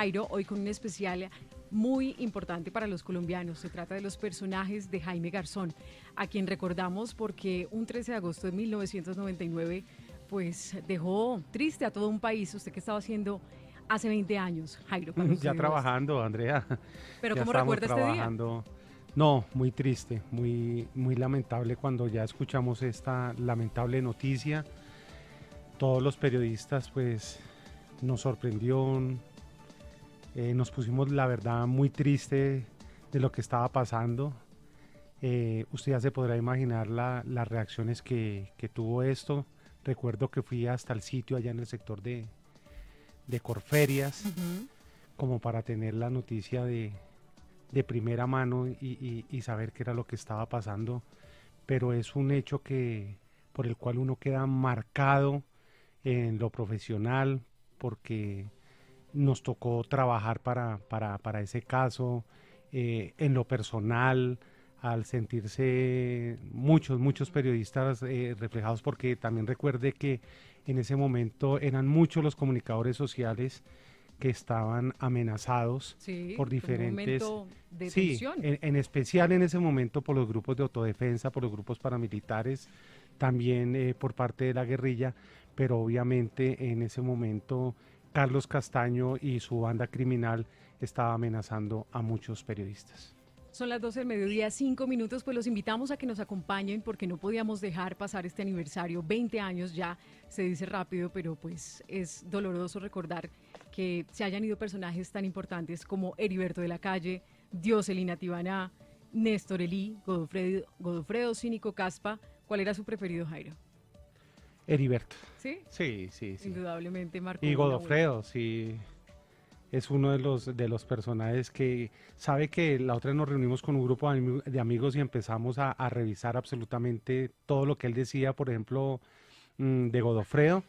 Jairo, hoy con un especial muy importante para los colombianos. Se trata de los personajes de Jaime Garzón, a quien recordamos porque un 13 de agosto de 1999 pues dejó triste a todo un país. ¿Usted qué estaba haciendo hace 20 años, Jairo, cuando Ya sucedió esto? trabajando, Andrea. Pero Ya ¿cómo estamos recuerda este día? trabajando. No, muy triste, muy lamentable cuando ya escuchamos esta lamentable noticia. Todos los periodistas pues nos sorprendió, nos pusimos la verdad muy triste de lo que estaba pasando. Usted ya se podrá imaginar las reacciones que tuvo esto. Recuerdo que fui hasta el sitio allá en el sector de Corferias Ujú. como para tener la noticia de primera mano y saber qué era lo que estaba pasando, pero es un hecho por el cual uno queda marcado en lo profesional, porque nos tocó trabajar para ese caso, en lo personal, al sentirse muchos periodistas reflejados, porque también recuerde que en ese momento eran muchos los comunicadores sociales que estaban amenazados Sí, por fue un diferentes, momento de sí, tensión. en especial en ese momento por los grupos de autodefensa, por los grupos paramilitares, también por parte de la guerrilla, pero obviamente en ese momento Carlos Castaño y su banda criminal estaba amenazando a muchos periodistas. Son las 12 del mediodía, 5 minutos, pues los invitamos a que nos acompañen porque no podíamos dejar pasar este aniversario. 20 años ya, se dice rápido, pero pues es doloroso recordar que se hayan ido personajes tan importantes como Heriberto de la Calle, Dioselina Tibaná, Néstor Elí, Godofredo Cínico Caspa. ¿Cuál era su preferido, Jairo? Heriberto. ¿Sí? Sí. Indudablemente marcó Y una huella. Godofredo, sí, es uno de los personajes que sabe que la otra vez nos reunimos con un grupo de amigos y empezamos a revisar absolutamente todo lo que él decía, por ejemplo, de Godofredo,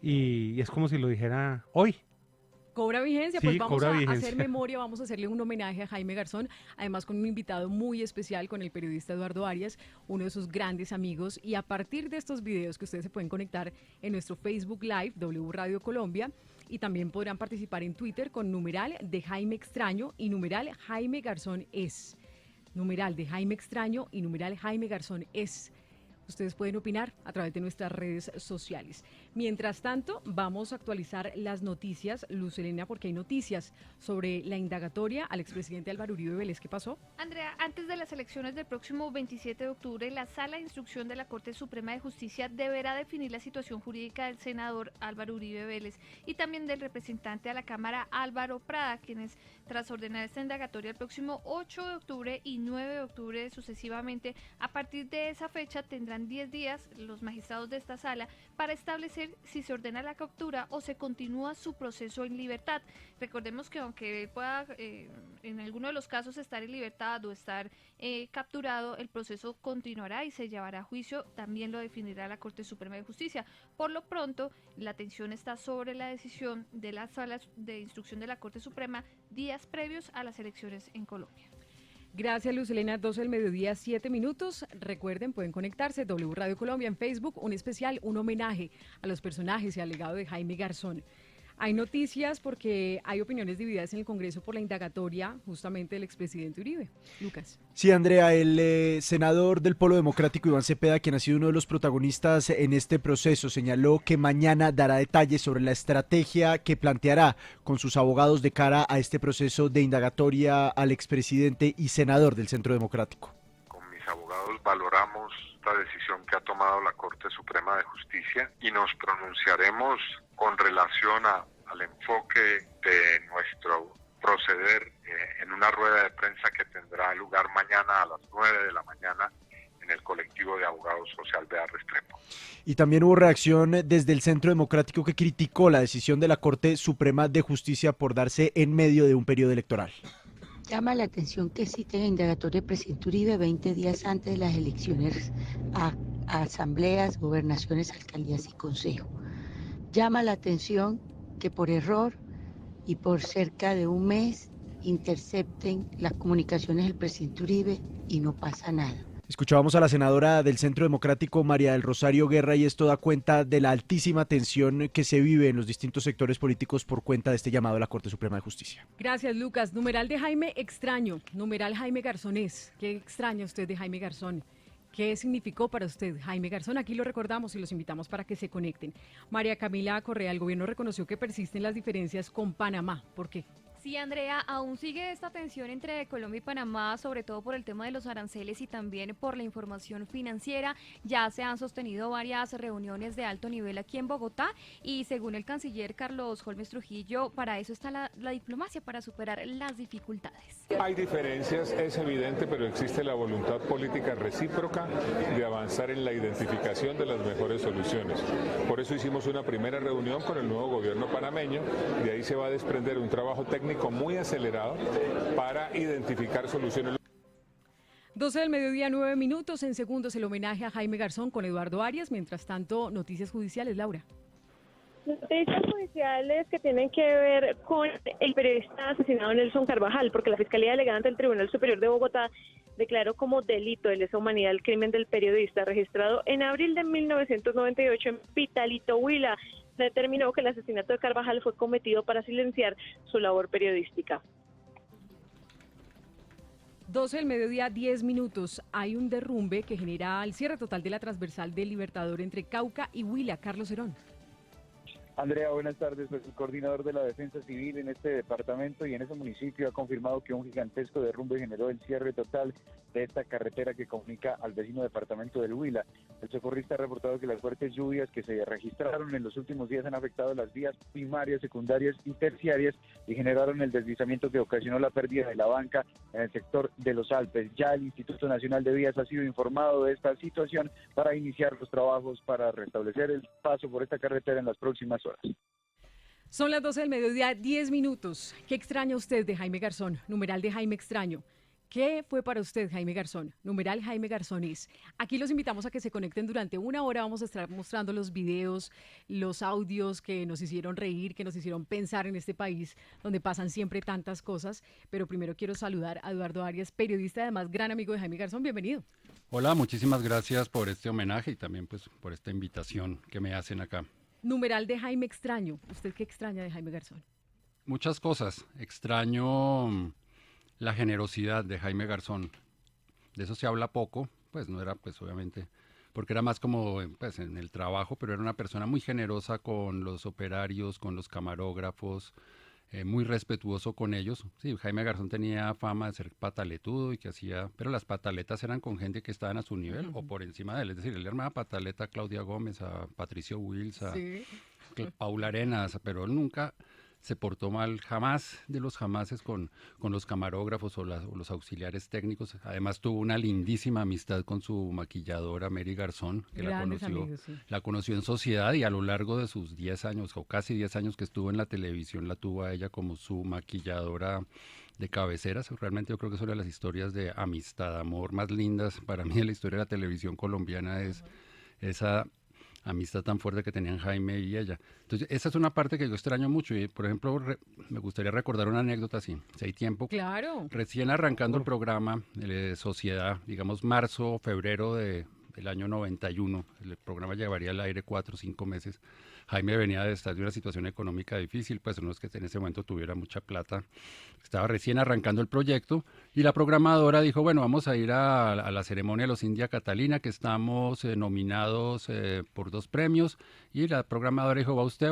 y es como si lo dijera hoy. Cobra vigencia, pues Sí, vamos cobra a hacer vigencia. memoria, vamos a hacerle un homenaje a Jaime Garzón, además con un invitado muy especial, con el periodista Eduardo Arias, uno de sus grandes amigos, y a partir de estos videos que ustedes se pueden conectar en nuestro Facebook Live, W Radio Colombia, y también podrán participar en Twitter con numeral de Jaime Extraño y numeral Jaime Garzón es. Numeral de Jaime Extraño y numeral Jaime Garzón es. Ustedes pueden opinar a través de nuestras redes sociales. Mientras tanto, vamos a actualizar las noticias, Luz Helena, porque hay noticias sobre la indagatoria al expresidente Álvaro Uribe Vélez. ¿Qué pasó? Andrea, antes de las elecciones del próximo 27 de octubre, la Sala de Instrucción de la Corte Suprema de Justicia deberá definir la situación jurídica del senador Álvaro Uribe Vélez y también del representante a la Cámara Álvaro Prada, quienes, tras ordenar esta indagatoria el próximo 8 de octubre y 9 de octubre sucesivamente, a partir de esa fecha tendrán 10 días los magistrados de esta sala para establecer si se ordena la captura o se continúa su proceso en libertad. Recordemos que aunque él pueda en alguno de los casos estar en libertad o estar capturado, el proceso continuará y se llevará a juicio, también lo definirá la Corte Suprema de Justicia. Por lo pronto, la atención está sobre la decisión de las salas de instrucción de la Corte Suprema días previos a las elecciones en Colombia. Gracias, Luz Helena. 12 del mediodía, 7 minutos. Recuerden, pueden conectarse. W Radio Colombia en Facebook, un especial, un homenaje a los personajes y al legado de Jaime Garzón. Hay noticias porque hay opiniones divididas en el Congreso por la indagatoria justamente del expresidente Uribe. Lucas. Sí, Andrea, el senador del Polo Democrático Iván Cepeda, quien ha sido uno de los protagonistas en este proceso, señaló que mañana dará detalles sobre la estrategia que planteará con sus abogados de cara a este proceso de indagatoria al expresidente y senador del Centro Democrático. Con mis abogados valoramos esta decisión que ha tomado la Corte Suprema de Justicia y nos pronunciaremos con relación al enfoque de nuestro proceder en una rueda de prensa que tendrá lugar mañana a las 9 de la mañana en el colectivo de abogados social de Restrepo. Y también hubo reacción desde el Centro Democrático que criticó la decisión de la Corte Suprema de Justicia por darse en medio de un periodo electoral. Llama la atención que citen la indagatoria del presidente Uribe 20 días antes de las elecciones a asambleas, gobernaciones, alcaldías y consejos. Llama la atención que por error y por cerca de un mes intercepten las comunicaciones del presidente Uribe y no pasa nada. Escuchábamos a la senadora del Centro Democrático, María del Rosario Guerra, y esto da cuenta de la altísima tensión que se vive en los distintos sectores políticos por cuenta de este llamado a la Corte Suprema de Justicia. Gracias, Lucas. Numeral de Jaime, extraño. Numeral Jaime Garzonés. ¿Qué extraña usted de Jaime Garzón? ¿Qué significó para usted Jaime Garzón? Aquí lo recordamos y los invitamos para que se conecten. María Camila Correa, el gobierno reconoció que persisten las diferencias con Panamá. ¿Por qué? Sí, Andrea, aún sigue esta tensión entre Colombia y Panamá, sobre todo por el tema de los aranceles y también por la información financiera. Ya se han sostenido varias reuniones de alto nivel aquí en Bogotá y según el canciller Carlos Holmes Trujillo, para eso está la diplomacia, para superar las dificultades. Hay diferencias, es evidente, pero existe la voluntad política recíproca de avanzar en la identificación de las mejores soluciones. Por eso hicimos una primera reunión con el nuevo gobierno panameño, de ahí se va a desprender un trabajo técnico muy acelerado para identificar soluciones. 12 del mediodía, 9 minutos. En segundos el homenaje a Jaime Garzón con Eduardo Arias. Mientras tanto, noticias judiciales, Laura. Noticias judiciales que tienen que ver con el periodista asesinado Nelson Carvajal, porque la Fiscalía Delegada ante el Tribunal Superior de Bogotá declaró como delito de lesa humanidad el crimen del periodista registrado en abril de 1998 en Pitalito, Huila. Se determinó que el asesinato de Carvajal fue cometido para silenciar su labor periodística. 12 del mediodía, 10 minutos. Hay un derrumbe que genera el cierre total de la transversal del Libertador entre Cauca y Huila. Carlos Herón. Andrea, buenas tardes. Pues el coordinador de la Defensa Civil en este departamento y en ese municipio ha confirmado que un gigantesco derrumbe generó el cierre total de esta carretera que comunica al vecino departamento del Huila. El socorrista ha reportado que las fuertes lluvias que se registraron en los últimos días han afectado las vías primarias, secundarias y terciarias y generaron el deslizamiento que ocasionó la pérdida de la banca en el sector de los Alpes. Ya el Instituto Nacional de Vías ha sido informado de esta situación para iniciar los trabajos para restablecer el paso por esta carretera en las próximas horas. Son las 12 del mediodía, 10 minutos. ¿Qué extraña usted de Jaime Garzón? Numeral de Jaime extraño. ¿Qué fue para usted Jaime Garzón? Numeral Jaime Garzón es. Aquí los invitamos a que se conecten durante una hora. Vamos a estar mostrando los videos, los audios que nos hicieron reír, que nos hicieron pensar en este país donde pasan siempre tantas cosas. Pero primero quiero saludar a Eduardo Arias, periodista, además gran amigo de Jaime Garzón. Bienvenido. Hola, muchísimas gracias por este homenaje y también pues por esta invitación que me hacen acá. Numeral de Jaime extraño. ¿Usted qué extraña de Jaime Garzón? Muchas cosas. Extraño la generosidad de Jaime Garzón. De eso se habla poco, pues no era pues obviamente, porque era más como pues, en el trabajo, pero era una persona muy generosa con los operarios, con los camarógrafos, muy respetuoso con ellos. Sí, Jaime Garzón tenía fama de ser pataletudo y que hacía, pero las pataletas eran con gente que estaban a su nivel o por encima de él. Es decir, él armaba pataleta a Claudia Gómez, a Patricio Wills, a Paula Arenas, pero él nunca se portó mal, jamás de los jamases con los camarógrafos o los auxiliares técnicos. Además tuvo una lindísima amistad con su maquilladora Mary Garzón, que la conoció en sociedad y a lo largo de sus 10 años o casi 10 años que estuvo en la televisión la tuvo a ella como su maquilladora de cabeceras. Realmente yo creo que es una de las historias de amistad, amor más lindas para mí en la historia de la televisión colombiana es esa amistad tan fuerte que tenían Jaime y ella. Entonces, esa es una parte que yo extraño mucho y, por ejemplo, me gustaría recordar una anécdota así, si hay tiempo. Claro. Recién arrancando el programa de Sociedad, digamos marzo, febrero del año 91, el programa llevaría al aire 4 o 5 meses. Jaime venía de estar de una situación económica difícil, pues no es que en ese momento tuviera mucha plata. Estaba recién arrancando el proyecto y la programadora dijo, bueno, vamos a ir a la ceremonia de los India Catalina, que estamos nominados por 2 premios. Y la programadora dijo, va usted,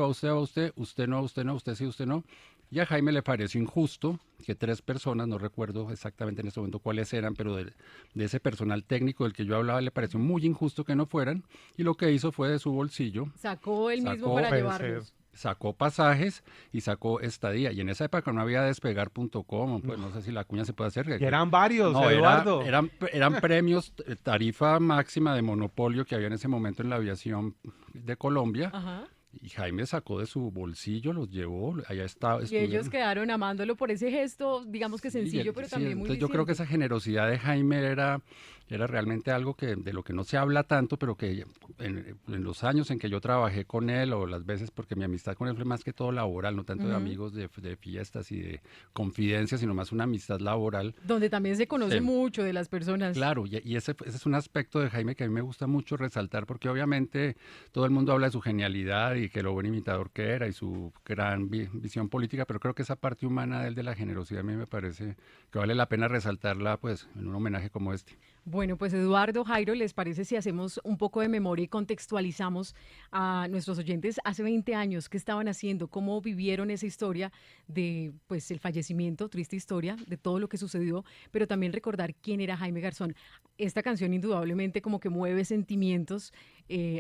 usted no, usted sí, usted no. Y a Jaime le pareció injusto que 3 personas, no recuerdo exactamente en este momento cuáles eran, pero de ese personal técnico del que yo hablaba, le pareció muy injusto que no fueran. Y lo que hizo fue de su bolsillo. Sacó él mismo para llevarlos. Sacó pasajes y sacó estadía. Y en esa época no había despegar.com, pues no sé si la cuña se puede hacer. Y eran varios, no, Eduardo. Eran premios, tarifa máxima de monopolio que había en ese momento en la aviación de Colombia. Ajá. Y Jaime sacó de su bolsillo, los llevó, allá estaba. Y ellos quedaron amándolo por ese gesto, digamos que sencillo, pero también muy entonces yo creo que esa generosidad de Jaime era realmente algo de lo que no se habla tanto, pero que en los años en que yo trabajé con él, o las veces, porque mi amistad con él fue más que todo laboral, no tanto de amigos de fiestas y de confidencias, sino más una amistad laboral. Donde también se conoce mucho de las personas. Claro, y ese es un aspecto de Jaime que a mí me gusta mucho resaltar, porque obviamente todo el mundo habla de su genialidad y que lo buen imitador que era y su gran visión política, pero creo que esa parte humana de él, de la generosidad, a mí me parece que vale la pena resaltarla pues en un homenaje como este. Bueno, pues Eduardo, Jairo, ¿les parece si hacemos un poco de memoria y contextualizamos a nuestros oyentes hace 20 años qué estaban haciendo, cómo vivieron esa historia de pues el fallecimiento, triste historia, de todo lo que sucedió, pero también recordar quién era Jaime Garzón? Esta canción indudablemente como que mueve sentimientos.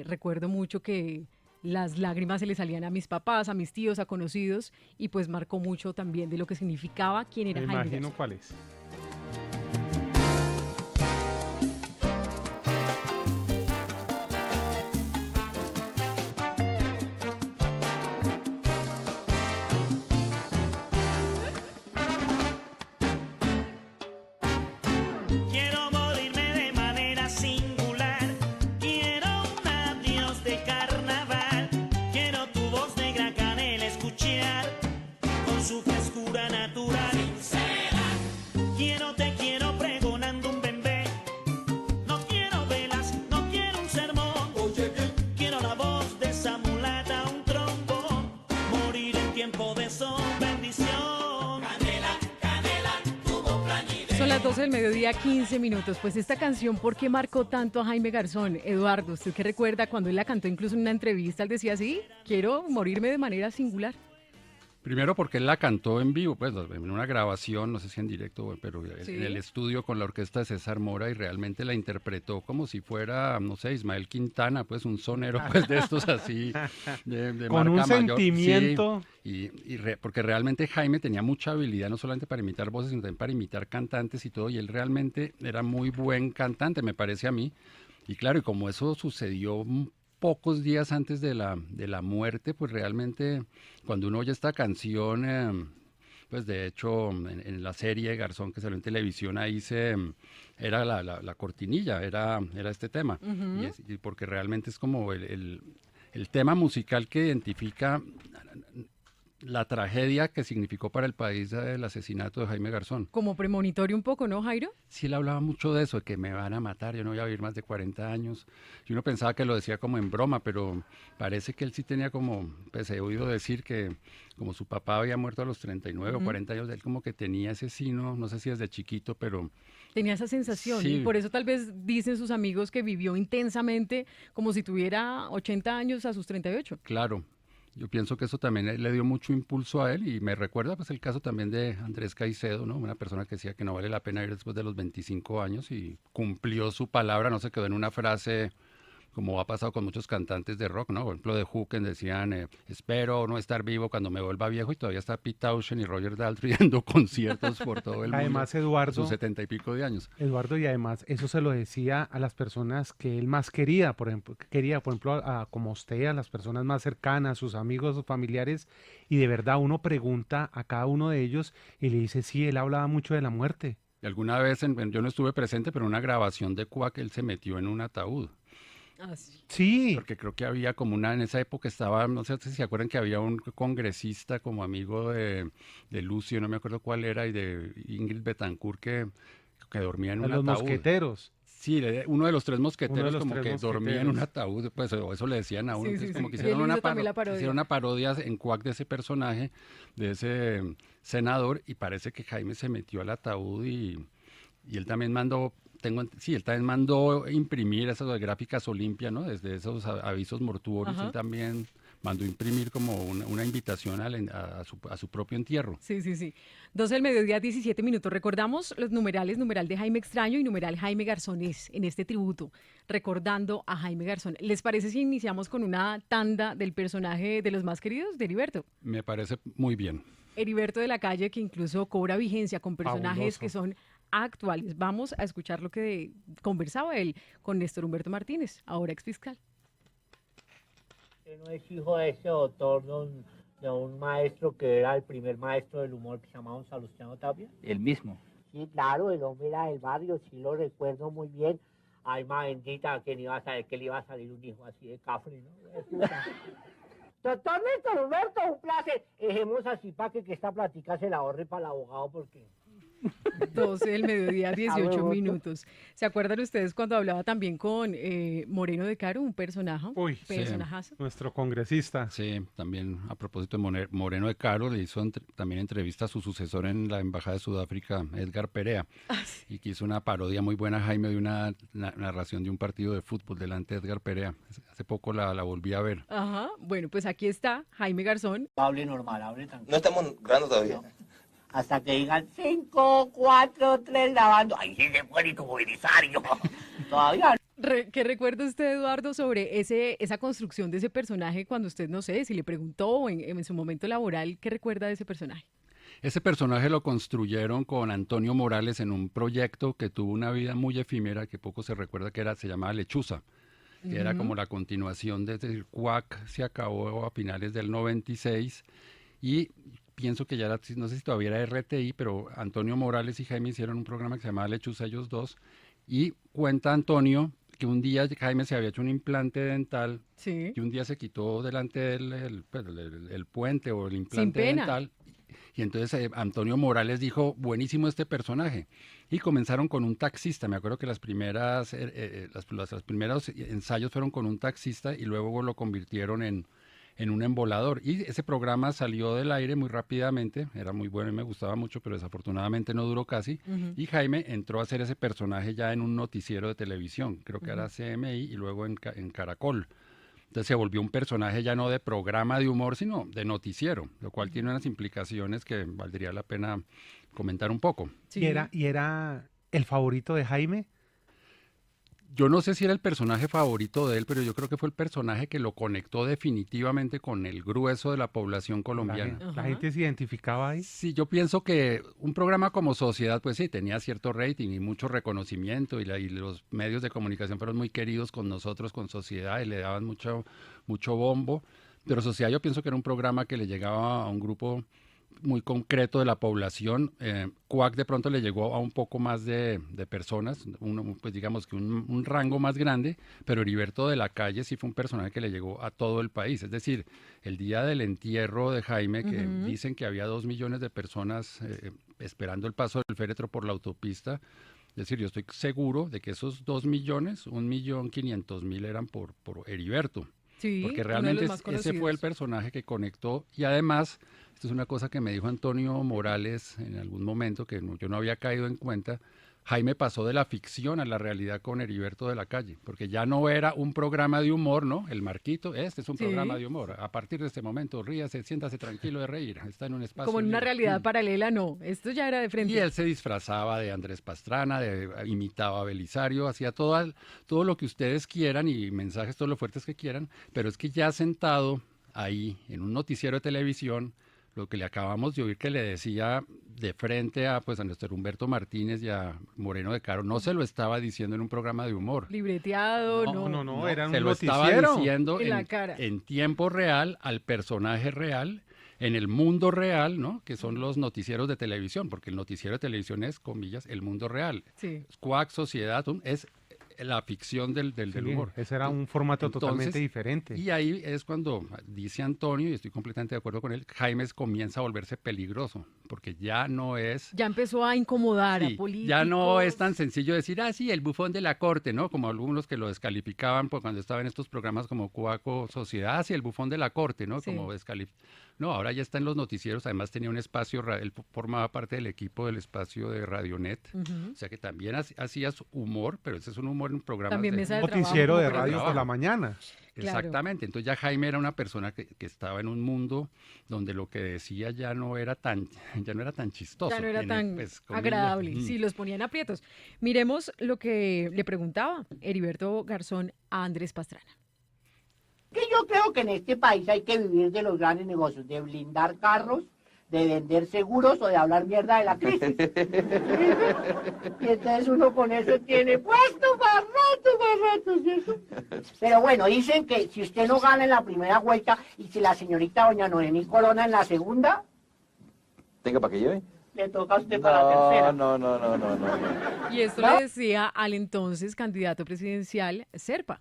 Recuerdo mucho que las lágrimas se le salían a mis papás, a mis tíos, a conocidos, y pues marcó mucho también de lo que significaba quién era Jaime Garzón. Imagino cuál es. Son las 12 del mediodía, 15 minutos. Pues esta canción, ¿por qué marcó tanto a Jaime Garzón? Eduardo, ¿usted qué recuerda cuando él la cantó incluso en una entrevista? Él decía, sí, quiero morirme de manera singular. Primero porque él la cantó en vivo, pues en una grabación, no sé si en directo, pero ¿Sí? En el estudio con la orquesta de César Mora, y realmente la interpretó como si fuera, no sé, Ismael Quintana, pues un sonero pues de estos así, de con marca un mayor. sentimiento. Sí, porque realmente Jaime tenía mucha habilidad, no solamente para imitar voces, sino también para imitar cantantes y todo, y él realmente era muy buen cantante, me parece a mí. Y claro, y como eso sucedió pocos días antes de la muerte, pues realmente cuando uno oye esta canción, pues de hecho en la serie Garzón que salió en televisión, ahí era la cortinilla, era este tema. Uh-huh. Y porque realmente es como el tema musical que identifica la tragedia que significó para el país el asesinato de Jaime Garzón. Como premonitorio un poco, ¿no, Jairo? Sí, él hablaba mucho de eso, de que me van a matar, yo no voy a vivir más de 40 años. Y uno pensaba que lo decía como en broma, pero parece que él sí tenía como, pues he oído decir que como su papá había muerto a los 39 o 40 años, él como que tenía ese sino, no sé si desde chiquito, pero... Tenía esa sensación, sí. Y por eso tal vez dicen sus amigos que vivió intensamente como si tuviera 80 años a sus 38. Claro. Yo pienso que eso también le dio mucho impulso a él, y me recuerda pues el caso también de Andrés Caicedo, ¿no? Una persona que decía que no vale la pena ir después de los 25 años y cumplió su palabra, no se quedó en una frase como ha pasado con muchos cantantes de rock, ¿no? Por ejemplo, de Who, que decían, espero no estar vivo cuando me vuelva viejo, y todavía está Pete Townshend y Roger Daltrey dando conciertos por todo el mundo. Además, Eduardo, sus 70 y pico de años. Eduardo, y además eso se lo decía a las personas que él más quería, por ejemplo, como usted, a las personas más cercanas, sus amigos, sus familiares, y de verdad uno pregunta a cada uno de ellos y le dice, sí, él hablaba mucho de la muerte. Y alguna vez, yo no estuve presente, pero en una grabación de Quack, él se metió en un ataúd. Ah, sí. Sí. Porque creo que había como en esa época estaba, no sé si se acuerdan que había un congresista como amigo de Lucio, no me acuerdo cuál era, y de Ingrid Betancourt que dormía en un ataúd. Los mosqueteros. Sí, uno de los tres mosqueteros los como tres que mosqueteros. dormía en un ataúd, pues o eso le decían a uno. Sí, Entonces, sí, como sí. que Y él hicieron hizo una parodia en Quack de ese personaje, de ese senador, y parece que Jaime se metió al ataúd y él también mandó... él también mandó imprimir esas gráficas Olimpia, ¿no? Desde esos avisos mortuorios. Ajá. Él también mandó imprimir como una invitación a su propio entierro. Sí, sí, sí. 12 del mediodía, 17 minutos. Recordamos los numerales, numeral de Jaime Extraño y numeral Jaime Garzonés en este tributo, recordando a Jaime Garzón. ¿Les parece si iniciamos con una tanda del personaje de los más queridos, de Heriberto? Me parece muy bien. Heriberto de la Calle, que incluso cobra vigencia con personajes Fabuloso. que son actuales. Vamos a escuchar lo que conversaba él con Néstor Humberto Martínez, ahora exfiscal. ¿Usted no es hijo de ese doctor, de un maestro que era el primer maestro del humor que se llamaba Salustiano Tapia? El mismo. Sí, claro, el hombre era del barrio, sí lo recuerdo muy bien. Ay, ma bendita, ¿quién iba a saber que le iba a salir un hijo así de cafre, no? Doctor Néstor Humberto, un placer. Dejemos así para que esta plática se la ahorre para el abogado porque... 12 del mediodía, 18 minutos. ¿Se acuerdan ustedes cuando hablaba también con Moreno de Caro, un personaje? Uy, personajazo. Nuestro congresista. Sí, también a propósito de Moreno de Caro, le hizo también entrevista a su sucesor en la Embajada de Sudáfrica, Edgar Perea, y que hizo una parodia muy buena, Jaime, de una narración de un partido de fútbol delante de Edgar Perea. Hace poco la volví a ver. Ajá, bueno, pues aquí está Jaime Garzón. Hable normal, hable tranquilo. No estamos grabando todavía. Hasta que digan 5, 4, 3, lavando. Ahí sí se puede como Belisario. Todavía. ¿Qué recuerda usted, Eduardo, sobre esa construcción de ese personaje cuando usted, no sé, si le preguntó en su momento laboral, qué recuerda de ese personaje? Ese personaje lo construyeron con Antonio Morales en un proyecto que tuvo una vida muy efímera, que poco se recuerda, se llamaba Lechuza, que era como la continuación de el CUAC, se acabó a finales del 96, y pienso que ya era, no sé si todavía era RTI, pero Antonio Morales y Jaime hicieron un programa que se llamaba Lechuza, ellos dos, y cuenta Antonio que un día Jaime se había hecho un implante dental, sí, y un día se quitó delante del el puente o el implante dental, y entonces Antonio Morales dijo, buenísimo este personaje, y comenzaron con un taxista. Me acuerdo que los primeros ensayos fueron con un taxista y luego lo convirtieron en un embolador, y ese programa salió del aire muy rápidamente, era muy bueno y me gustaba mucho, pero desafortunadamente no duró casi, y Jaime entró a hacer ese personaje ya en un noticiero de televisión, creo que era CMI, y luego en Caracol. Entonces se volvió un personaje ya no de programa de humor, sino de noticiero, lo cual tiene unas implicaciones que valdría la pena comentar un poco. Sí. ¿Y era el favorito de Jaime? Yo no sé si era el personaje favorito de él, pero yo creo que fue el personaje que lo conectó definitivamente con el grueso de la población colombiana. ¿La gente se identificaba ahí? Sí, yo pienso que un programa como Sociedad, pues sí, tenía cierto rating y mucho reconocimiento, y los medios de comunicación fueron muy queridos con nosotros, con Sociedad, y le daban mucho bombo, pero Sociedad yo pienso que era un programa que le llegaba a un grupo muy concreto de la población. CUAC de pronto le llegó a un poco más de personas, pues digamos que un rango más grande, pero Heriberto de la Calle sí fue un personaje que le llegó a todo el país. Es decir, el día del entierro de Jaime, que dicen que había 2 millones de personas esperando el paso del féretro por la autopista. Es decir, yo estoy seguro de que esos 2 millones, 1.500.000 eran por Heriberto. Sí, porque realmente ese fue el personaje que conectó, y además, esto es una cosa que me dijo Antonio Morales en algún momento que yo no había caído en cuenta, Jaime pasó de la ficción a la realidad con Heriberto de la Calle, porque ya no era un programa de humor, ¿no? El Marquito, este es un programa de humor. A partir de este momento, ríase, siéntase tranquilo de reír, está en un espacio como en una libre. realidad paralela, no, esto ya era de frente. Y él se disfrazaba de Andrés Pastrana, imitaba a Belisario, hacía todo lo que ustedes quieran y mensajes todo lo fuertes que quieran, pero es que ya sentado ahí en un noticiero de televisión, lo que le acabamos de oír que le decía de frente a Néstor Humberto Martínez y a Moreno de Caro, no se lo estaba diciendo en un programa de humor. Libreteado, no, era un se lo noticiero. estaba diciendo en la cara, en tiempo real, al personaje real, en el mundo real, ¿no? Que son los noticieros de televisión, porque el noticiero de televisión es, comillas, el mundo real. Sí. CUAC, Sociedad, es la ficción del humor. Ese era un formato totalmente diferente. Y ahí es cuando dice Antonio, y estoy completamente de acuerdo con él, Jaime comienza a volverse peligroso, porque ya no es... Ya empezó a incomodar a políticos. Ya no es tan sencillo decir, sí, el bufón de la corte, ¿no? Como algunos que lo descalificaban cuando estaba en estos programas como Cuaco Sociedad, sí, el bufón de la corte, ¿no? Sí. Como No, ahora ya está en los noticieros, además tenía un espacio, él formaba parte del equipo del espacio de Radionet, o sea que también hacías humor, pero ese es un humor en programas también de... mesa de noticiero trabajo, de radio por la mañana. Exactamente, entonces ya Jaime era una persona que estaba en un mundo donde lo que decía ya no era tan chistoso. Ya no era tan agradable, sí, los ponían aprietos. Miremos lo que le preguntaba Heriberto Garzón a Andrés Pastrana. Que yo creo que en este país hay que vivir de los grandes negocios, de blindar carros, de vender seguros o de hablar mierda de la crisis. Y entonces uno con eso tiene puesto barrote. rato, ¿cierto? Pero bueno, dicen que si usted no gana en la primera vuelta y si la señorita doña Noemí corona en la segunda, Tenga para que lleve. le toca a usted para la tercera. No. Y esto le decía al entonces candidato presidencial Serpa.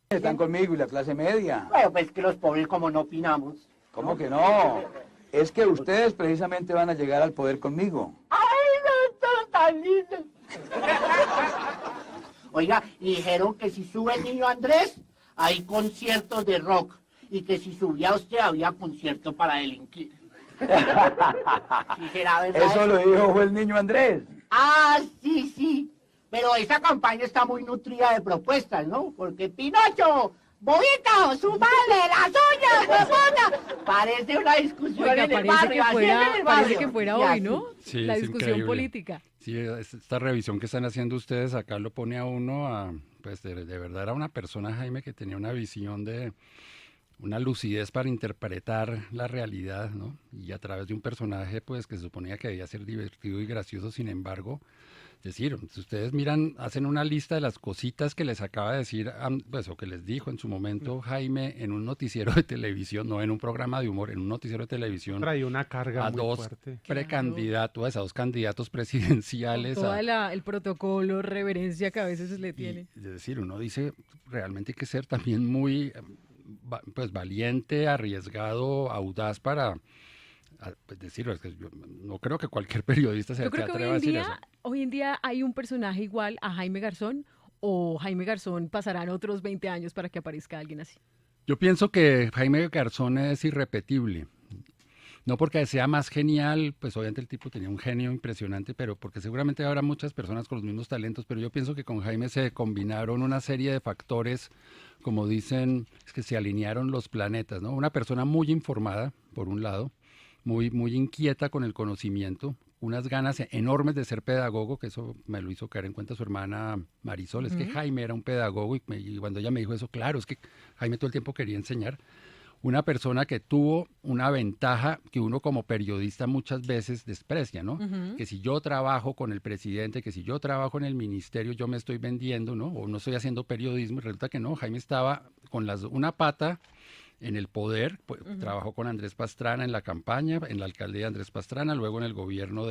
Están conmigo y la clase media. Bueno, pues que los pobres como no opinamos. ¿Cómo que no? Es que ustedes precisamente van a llegar al poder conmigo. ¡Ay, no son tan lindos! Oiga, y dijeron que si sube el niño Andrés, hay conciertos de rock. Y que si subía usted, había concierto para delinquir. ¿Sí será verdad? Eso lo dijo fue el niño Andrés. Ah, sí. Pero esa campaña está muy nutrida de propuestas, ¿no? Porque Pinocho, Bobito, súmale las uñas, huevona. Parece una discusión Oiga, en el parece barrio, que así es en el parece barrio. que fuera Y hoy, así. ¿no? Sí, La es discusión increíble. política. Sí, esta revisión que están haciendo ustedes acá lo pone a uno a, pues de verdad era una persona, Jaime, que tenía una visión de una lucidez para interpretar la realidad, ¿no? Y a través de un personaje, pues, que se suponía que debía ser divertido y gracioso, sin embargo, es decir, si ustedes miran, hacen una lista de las cositas que les acaba de decir, pues, o que les dijo en su momento Jaime en un noticiero de televisión, no en un programa de humor, en un noticiero de televisión. Trae una carga a muy dos fuerte. precandidatos, a dos candidatos presidenciales. Todo el protocolo, reverencia que a veces le tiene. Es decir, uno dice, realmente hay que ser también muy pues valiente, arriesgado, audaz para pues decirlo. Es que yo no creo que cualquier periodista se Yo creo que atreva a decir eso. hoy en día hay un personaje igual a Jaime Garzón, o Jaime Garzón pasarán otros 20 años para que aparezca alguien así. Yo pienso que Jaime Garzón es irrepetible. No porque sea más genial, pues obviamente el tipo tenía un genio impresionante, pero porque seguramente habrá muchas personas con los mismos talentos, pero yo pienso que con Jaime se combinaron una serie de factores, como dicen, es que se alinearon los planetas, ¿no? Una persona muy informada, por un lado, muy inquieta con el conocimiento, unas ganas enormes de ser pedagogo, que eso me lo hizo caer en cuenta su hermana Marisol, es que Jaime era un pedagogo y cuando ella me dijo eso, claro, es que Jaime todo el tiempo quería enseñar. Una persona que tuvo una ventaja que uno como periodista muchas veces desprecia, ¿no? Que si yo trabajo con el presidente, que si yo trabajo en el ministerio, yo me estoy vendiendo, ¿no? O no estoy haciendo periodismo, y resulta que no, Jaime estaba con una pata en el poder, pues, trabajó con Andrés Pastrana en la campaña, en la alcaldía de Andrés Pastrana, luego en el gobierno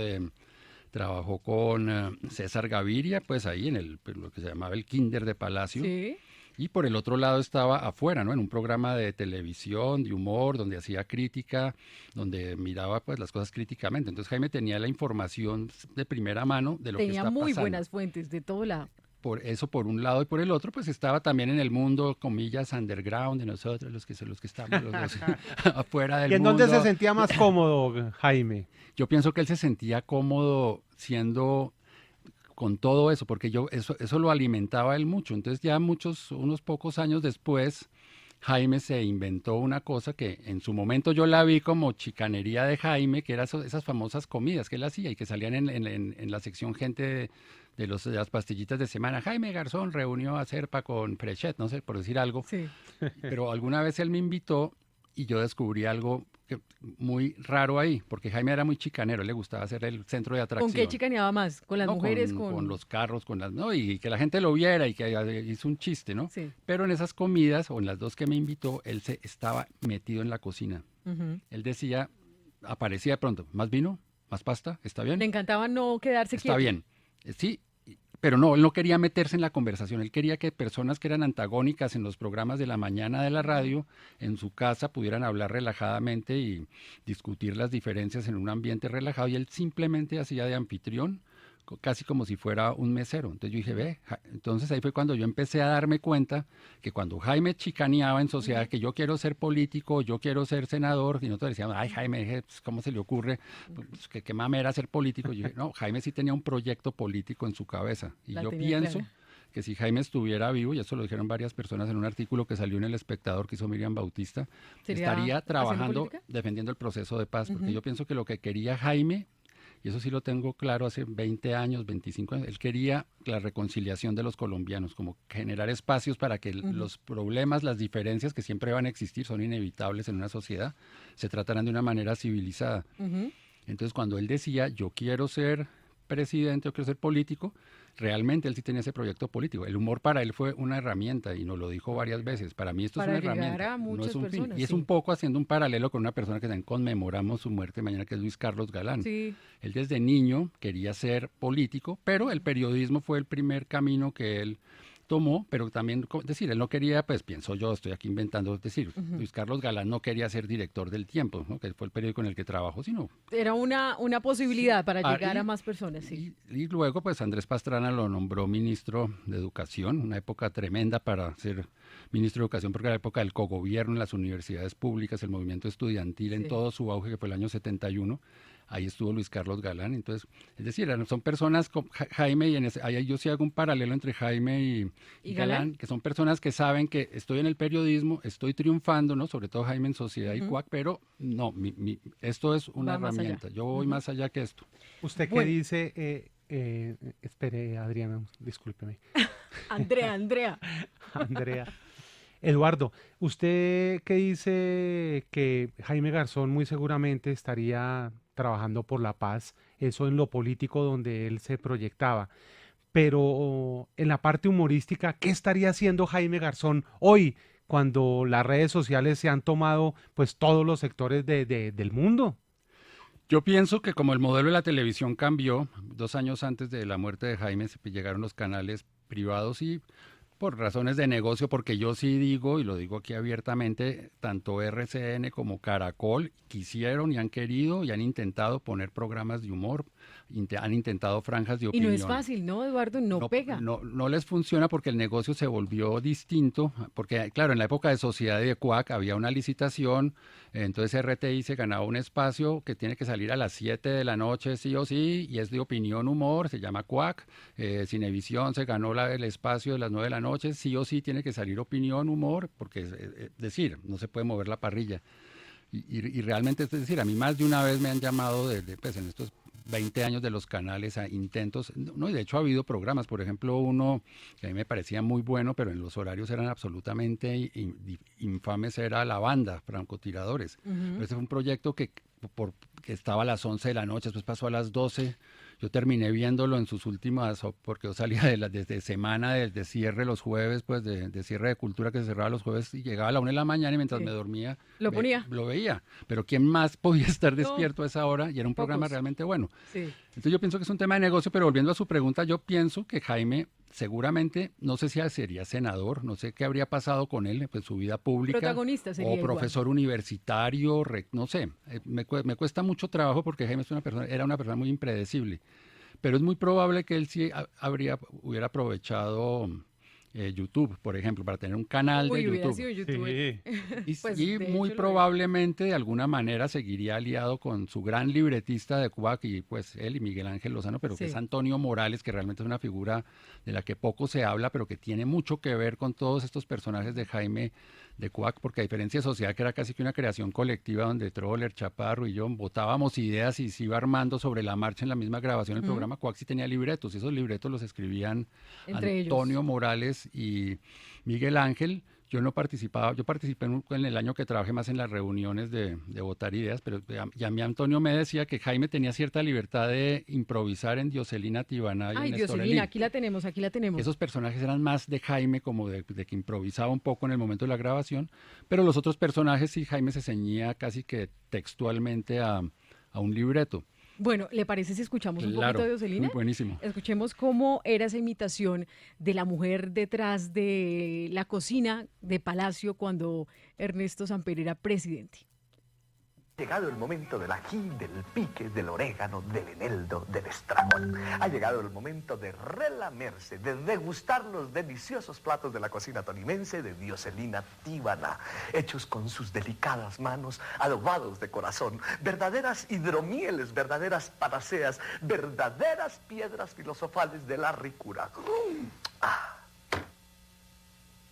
trabajó con César Gaviria, pues ahí en lo que se llamaba el Kinder de Palacio. Sí. Y por el otro lado estaba afuera, ¿no? En un programa de televisión, de humor, donde hacía crítica, donde miraba pues las cosas críticamente. Entonces Jaime tenía la información de primera mano de lo que está pasando. Tenía muy buenas fuentes de todo lado. Por eso por un lado y por el otro, pues estaba también en el mundo, comillas, underground de nosotros, los que estamos afuera del mundo. ¿Y en dónde se sentía más cómodo, Jaime? Yo pienso que él se sentía cómodo siendo con todo eso, porque eso lo alimentaba él mucho. Entonces ya unos pocos años después, Jaime se inventó una cosa que en su momento yo la vi como chicanería de Jaime, que eran esas famosas comidas que él hacía y que salían en la sección gente de las pastillitas de semana. Jaime Garzón reunió a Serpa con Frechet, no sé, por decir algo. Sí. Pero alguna vez él me invitó y yo descubrí algo muy raro ahí, porque Jaime era muy chicanero, le gustaba ser el centro de atracción. ¿Con qué chicaneaba más? ¿Con las mujeres? Con los carros, ¿no? Y que la gente lo viera y que hizo un chiste, ¿no? Sí. Pero en esas comidas, o en las dos que me invitó, él se estaba metido en la cocina. Él decía, aparecía de pronto, ¿más vino? ¿Más pasta? ¿Está bien? Le encantaba no quedarse quieto. Está bien. Sí, pero no, él no quería meterse en la conversación, él quería que personas que eran antagónicas en los programas de la mañana de la radio, en su casa pudieran hablar relajadamente y discutir las diferencias en un ambiente relajado, y él simplemente hacía de anfitrión, casi como si fuera un mesero. Entonces yo dije, entonces ahí fue cuando yo empecé a darme cuenta que cuando Jaime chicaneaba en sociedad que yo quiero ser político, yo quiero ser senador, y nosotros decíamos, ay Jaime, ¿cómo se le ocurre? Pues, que mamera ser político. Yo dije, no, Jaime sí tenía un proyecto político en su cabeza. Y yo pienso que si Jaime estuviera vivo, y eso lo dijeron varias personas en un artículo que salió en El Espectador que hizo Miriam Bautista, estaría trabajando, defendiendo el proceso de paz, porque yo pienso que lo que quería Jaime, y eso sí lo tengo claro hace 20 años, 25 años, él quería la reconciliación de los colombianos, como generar espacios para que los problemas, las diferencias que siempre van a existir, son inevitables en una sociedad, se trataran de una manera civilizada. Entonces cuando él decía, yo quiero ser presidente o quiero ser político, realmente él sí tenía ese proyecto político. El humor para él fue una herramienta y nos lo dijo varias veces. Para mí esto Para es una llegar herramienta, a no muchas es un fin. personas, Y es sí. un poco haciendo un paralelo con una persona que también conmemoramos su muerte mañana, que es Luis Carlos Galán. Sí. Él desde niño quería ser político, pero el periodismo fue el primer camino que él tomó, pero también, decir, él no quería, pues pienso yo, estoy aquí inventando, es decir, Luis Carlos Galán no quería ser director del Tiempo, ¿no? Que fue el periódico en el que trabajó, sino... Era una posibilidad para llegar y- a más personas, sí. Y luego, pues Andrés Pastrana lo nombró ministro de Educación, una época tremenda para ser ministro de Educación, porque era la época del cogobierno en las universidades públicas, el movimiento estudiantil en Sí. todo su auge, que fue el año 71. Ahí estuvo Luis Carlos Galán. Entonces, es decir, son personas como Jaime, y ahí yo sí hago un paralelo entre Jaime y Galán, que son personas que saben que estoy en el periodismo, estoy triunfando, ¿no? Sobre todo Jaime en Sociedad y CUAC, pero no, esto es una Va más allá. herramienta. Yo voy más allá que esto. ¿Usted qué Bueno. dice? Espere, Adriana, discúlpeme. Andrea. Andrea. Eduardo, ¿usted qué dice que Jaime Garzón muy seguramente estaría trabajando por la paz, eso en lo político donde él se proyectaba? Pero en la parte humorística, ¿qué estaría haciendo Jaime Garzón hoy cuando las redes sociales se han tomado pues todos los sectores del mundo? Yo pienso que como el modelo de la televisión cambió, 2 años antes de la muerte de Jaime llegaron los canales privados y por razones de negocio, porque yo sí digo, y lo digo aquí abiertamente, tanto RCN como Caracol quisieron y han querido y han intentado poner programas de humor, han intentado franjas de Y opinión. no es fácil, ¿no, Eduardo? No pega. No les funciona porque el negocio se volvió distinto, porque claro, en la época de Sociedad y de CUAC había una licitación, entonces RTI se ganaba un espacio que tiene que salir a las 7 de la noche sí o sí, y es de opinión humor, se llama CUAC, Cinevisión se ganó el espacio de las 9 de la noche, sí o sí tiene que salir opinión humor, porque es decir, no se puede mover la parrilla. Y realmente, es decir, a mí más de una vez me han llamado pues en estos 20 años de los canales a intentos, no, y de hecho ha habido programas, por ejemplo uno que a mí me parecía muy bueno, pero en los horarios eran absolutamente infames, era La Banda, francotiradores. Pero ese fue un proyecto que estaba a las 11 de la noche, después pasó a las 12. Yo terminé viéndolo en sus últimas, porque yo salía desde semana de cierre los jueves, pues de cierre de cultura que se cerraba los jueves y llegaba a la 1 de la mañana y mientras me dormía Lo ponía. lo veía. Pero ¿quién más podía estar No, despierto a esa hora? Y era un programa pocos. realmente bueno. Sí. Entonces yo pienso que es un tema de negocio, pero volviendo a su pregunta, yo pienso que Jaime seguramente, no sé si sería senador, no sé qué habría pasado con él, pues su vida pública. Protagonista sería o igual. profesor universitario, no sé. Me cuesta mucho trabajo porque Jaime era una persona muy impredecible. Pero es muy probable que él sí hubiera aprovechado YouTube, por ejemplo, para tener un canal de Hubiera YouTube. sido youtuber. Pues, Y de muy hecho, probablemente de alguna manera seguiría aliado con su gran libretista de CUAC y pues él y Miguel Ángel Lozano, pero que Sí. es Antonio Morales, que realmente es una figura de la que poco se habla, pero que tiene mucho que ver con todos estos personajes de Jaime de CUAC, porque a diferencia de Sociedad, que era casi que una creación colectiva donde Troller, Chaparro y yo votábamos ideas y se iba armando sobre la marcha en la misma grabación del programa, CUAC sí tenía libretos, y esos libretos los escribían Entre Antonio Morales y Miguel Ángel. Yo no participaba, yo participé en el año que trabajé más en las reuniones de votar ideas, pero y a mí Antonio me decía que Jaime tenía cierta libertad de improvisar en Dioselina Tibaná y Ay, en Néstor Dioselina, Elí. aquí la tenemos. Esos personajes eran más de Jaime, como de que improvisaba un poco en el momento de la grabación, pero los otros personajes sí, Jaime se ceñía casi que textualmente a un libreto. Bueno, ¿le parece si escuchamos un Claro, poquito de Dioselina? buenísimo. Escuchemos cómo era esa imitación de la mujer detrás de la cocina de Palacio cuando Ernesto Samper era presidente. Ha llegado el momento del ají, del pique, del orégano, del eneldo, del estragón. Ha llegado el momento de relamerse, de degustar los deliciosos platos de la cocina tonimense de Dioselina Tibaná, hechos con sus delicadas manos, adobados de corazón, verdaderas hidromieles, verdaderas panaceas, verdaderas piedras filosofales de la ricura.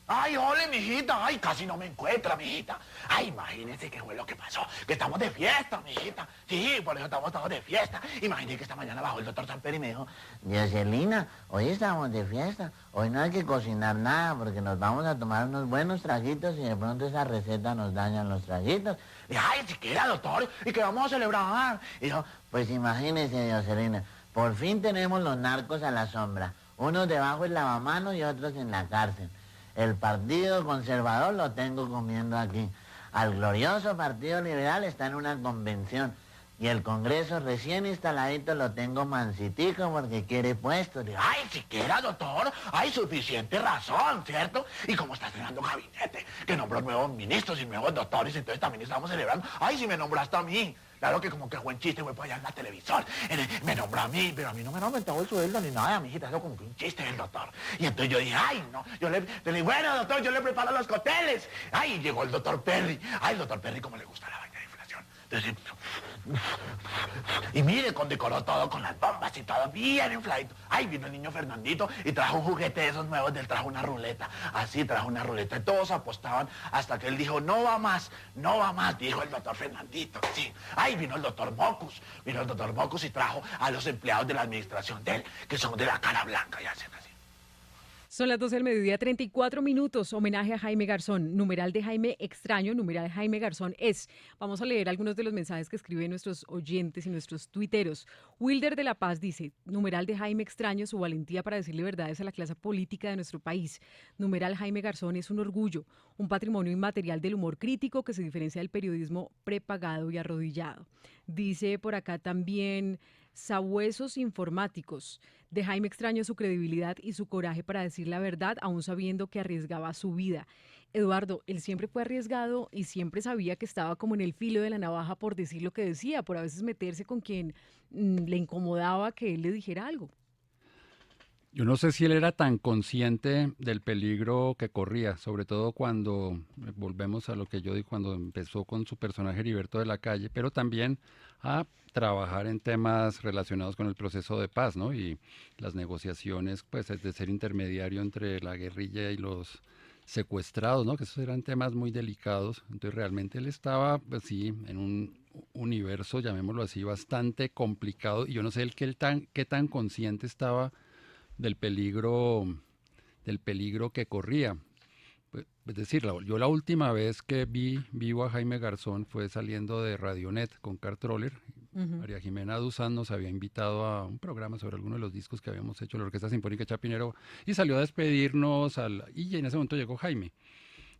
Ay, ole, mijita. Ay, casi no me encuentra, mijita. Ay, imagínese qué fue lo que pasó. Que estamos de fiesta, mijita. Sí, por eso estamos todos de fiesta. Imagínese que esta mañana bajó el doctor Samper y me dijo: Dioselina, hoy estamos de fiesta. Hoy no hay que cocinar nada porque nos vamos a tomar unos buenos traguitos y de pronto esa receta nos dañan los traguitos. Ay, siquiera, doctor. ¿Y qué vamos a celebrar? Y dijo, pues imagínese, Dioselina, Por fin tenemos los narcos a la sombra, unos debajo del lavamanos y otros en la cárcel. El Partido Conservador lo tengo comiendo aquí. Al glorioso Partido Liberal está en una convención. Y el Congreso recién instaladito lo tengo mansitico porque quiere puestos. Digo, Ay, siquiera, doctor, hay suficiente razón, ¿cierto? Y como está estrenando gabinete, que nombró nuevos ministros y nuevos doctores, entonces también estamos celebrando. Ay, si me nombraste a mí. Claro que como que fue un chiste, fue para allá en la televisión. Me nombró a mí, pero a mí no me han aumentado el sueldo ni nada, mijita, eso como que un chiste del doctor. Y entonces yo dije, ay, no, yo le dije, bueno, doctor, yo le preparo los cócteles. Ay, llegó el doctor Perry. Ay, el doctor Perry, como le gusta la vaina de inflación. Entonces, y mire, condecoró todo con las bombas y todo bien infladito. Ay, vino el niño Fernandito y trajo un juguete de esos nuevos, él trajo una ruleta. Así trajo una ruleta y todos apostaban hasta que él dijo, no va más, dijo el doctor Fernandito. Sí. Ay, vino el doctor Mocus y trajo a los empleados de la administración de él, que son de la cara blanca y hacen así. Son las 12 del mediodía, 34 minutos. Homenaje a Jaime Garzón. Numeral de Jaime extraño, numeral Jaime Garzón es. Vamos a leer algunos de los mensajes que escriben nuestros oyentes y nuestros tuiteros. Wilder de la Paz dice, numeral de Jaime extraño, su valentía para decirle verdades a la clase política de nuestro país. Numeral Jaime Garzón es un orgullo, un patrimonio inmaterial del humor crítico que se diferencia del periodismo prepagado y arrodillado. Dice por acá también Sabuesos Informáticos. De Jaime extraño su credibilidad y su coraje para decir la verdad, aún sabiendo que arriesgaba su vida. Eduardo, él siempre fue arriesgado y siempre sabía que estaba como en el filo de la navaja por decir lo que decía, por a veces meterse con quien le incomodaba que él le dijera algo. Yo no sé si él era tan consciente del peligro que corría, sobre todo cuando volvemos a lo que yo dije cuando empezó con su personaje Heriberto de la Calle, pero también a trabajar en temas relacionados con el proceso de paz, ¿no? Y las negociaciones, pues, de ser intermediario entre la guerrilla y los secuestrados, ¿no? Que esos eran temas muy delicados. Entonces, realmente él estaba, pues sí, en un universo, llamémoslo así, bastante complicado. Y yo no sé qué tan consciente estaba del peligro que corría. Es decir, yo la última vez que vi vivo a Jaime Garzón fue saliendo de Radionet con Carl Troller. María Jimena Duzán nos había invitado a un programa sobre algunos de los discos que habíamos hecho, la Orquesta Sinfónica Chapinero, y salió a despedirnos, y en ese momento llegó Jaime.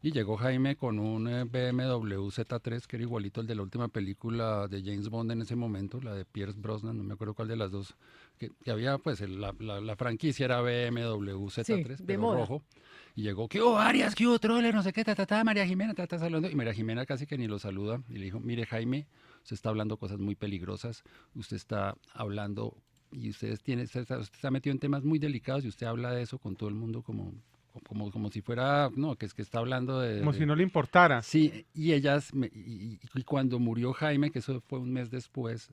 Y llegó Jaime con un BMW Z3, que era igualito al de la última película de James Bond en ese momento, la de Pierce Brosnan, no me acuerdo cuál de las dos, que había, pues la franquicia era BMW Z3, sí, pero moda. rojo. Y llegó, ¿qué hubo, Arias? ¿Qué hubo, Troller? No sé qué, María Jimena, saludando. Y María Jimena casi que ni lo saluda. Y le dijo, mire, Jaime, usted está hablando cosas muy peligrosas, usted está hablando, y usted está metido en temas muy delicados, y usted habla de eso con todo el mundo como si fuera, no, que es que está hablando de... Como si no le importara. Sí, y y cuando murió Jaime, que eso fue un mes después,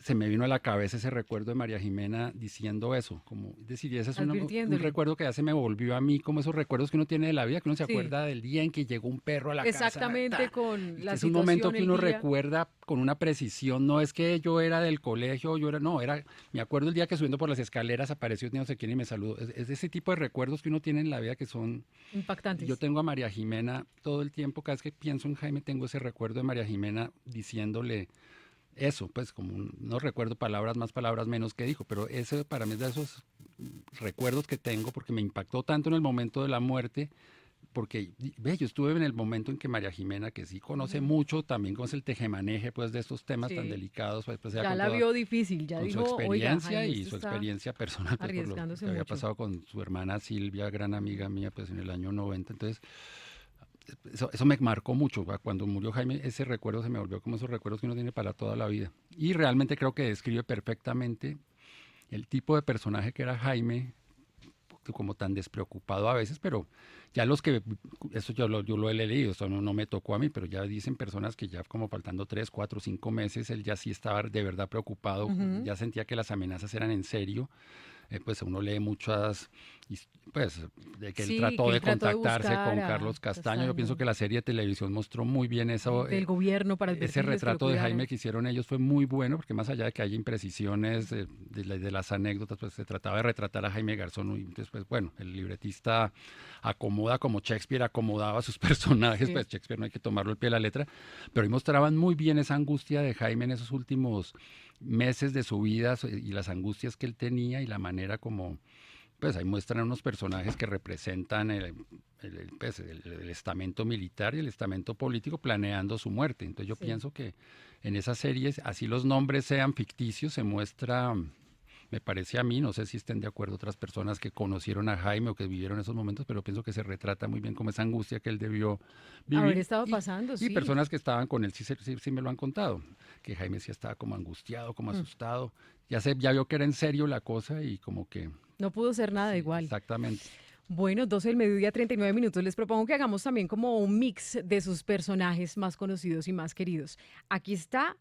se me vino a la cabeza ese recuerdo de María Jimena diciendo eso, como, es decir, ese es un recuerdo que ya se me volvió a mí, como esos recuerdos que uno tiene de la vida, que uno se acuerda del día en que llegó un perro a la casa. Exactamente, con la situación. Es un momento que uno recuerda con una precisión, no es que yo era del colegio, me acuerdo el día que subiendo por las escaleras apareció no sé quién y me saludó. Es ese tipo de recuerdos que uno tiene en la vida que son impactantes. Yo tengo a María Jimena todo el tiempo, cada vez que pienso en Jaime tengo ese recuerdo de María Jimena diciéndole eso, pues como no recuerdo palabras más, palabras menos que dijo, pero ese para mí es de esos recuerdos que tengo porque me impactó tanto en el momento de la muerte, porque yo estuve en el momento en que María Jimena, que sí conoce mucho, también conoce el tejemaneje pues de estos temas tan delicados, pues ya la vio difícil, ya dijo, su experiencia oiga, y su experiencia personal, pues, por lo que había pasado con su hermana Silvia, gran amiga mía, pues en el año 90, entonces eso me marcó mucho. Cuando murió Jaime, ese recuerdo se me volvió como esos recuerdos que uno tiene para toda la vida. Y realmente creo que describe perfectamente el tipo de personaje que era Jaime, como tan despreocupado a veces, pero ya eso yo lo he leído, eso no me tocó a mí, pero ya dicen personas que ya como faltando 3, 4, 5 meses, él ya sí estaba de verdad preocupado, ya sentía que las amenazas eran en serio. Pues uno lee muchas, pues, de que él trató de contactarse con Carlos Castaño. Yo pienso que la serie de televisión mostró muy bien eso. Del gobierno para ese retrato de Jaime que hicieron ellos fue muy bueno, porque más allá de que haya imprecisiones de las anécdotas, pues se trataba de retratar a Jaime Garzón. Y entonces, pues, bueno, el libretista acomoda como Shakespeare acomodaba a sus personajes, pues Shakespeare no hay que tomarlo al pie de la letra, pero ahí mostraban muy bien esa angustia de Jaime en esos últimos meses de su vida y las angustias que él tenía y la manera como, pues ahí muestran unos personajes que representan el estamento militar y el estamento político planeando su muerte. Entonces yo pienso que en esas series, así los nombres sean ficticios, se muestra, me parece a mí, no sé si estén de acuerdo otras personas que conocieron a Jaime o que vivieron esos momentos, pero pienso que se retrata muy bien como esa angustia que él debió vivir. Haber estado pasando, y personas que estaban con él sí me lo han contado, que Jaime sí estaba como angustiado, como asustado, ya vio que era en serio la cosa y como que... No pudo ser nada igual. Exactamente. Bueno, 12 del mediodía, 39 minutos. Les propongo que hagamos también como un mix de sus personajes más conocidos y más queridos. Aquí está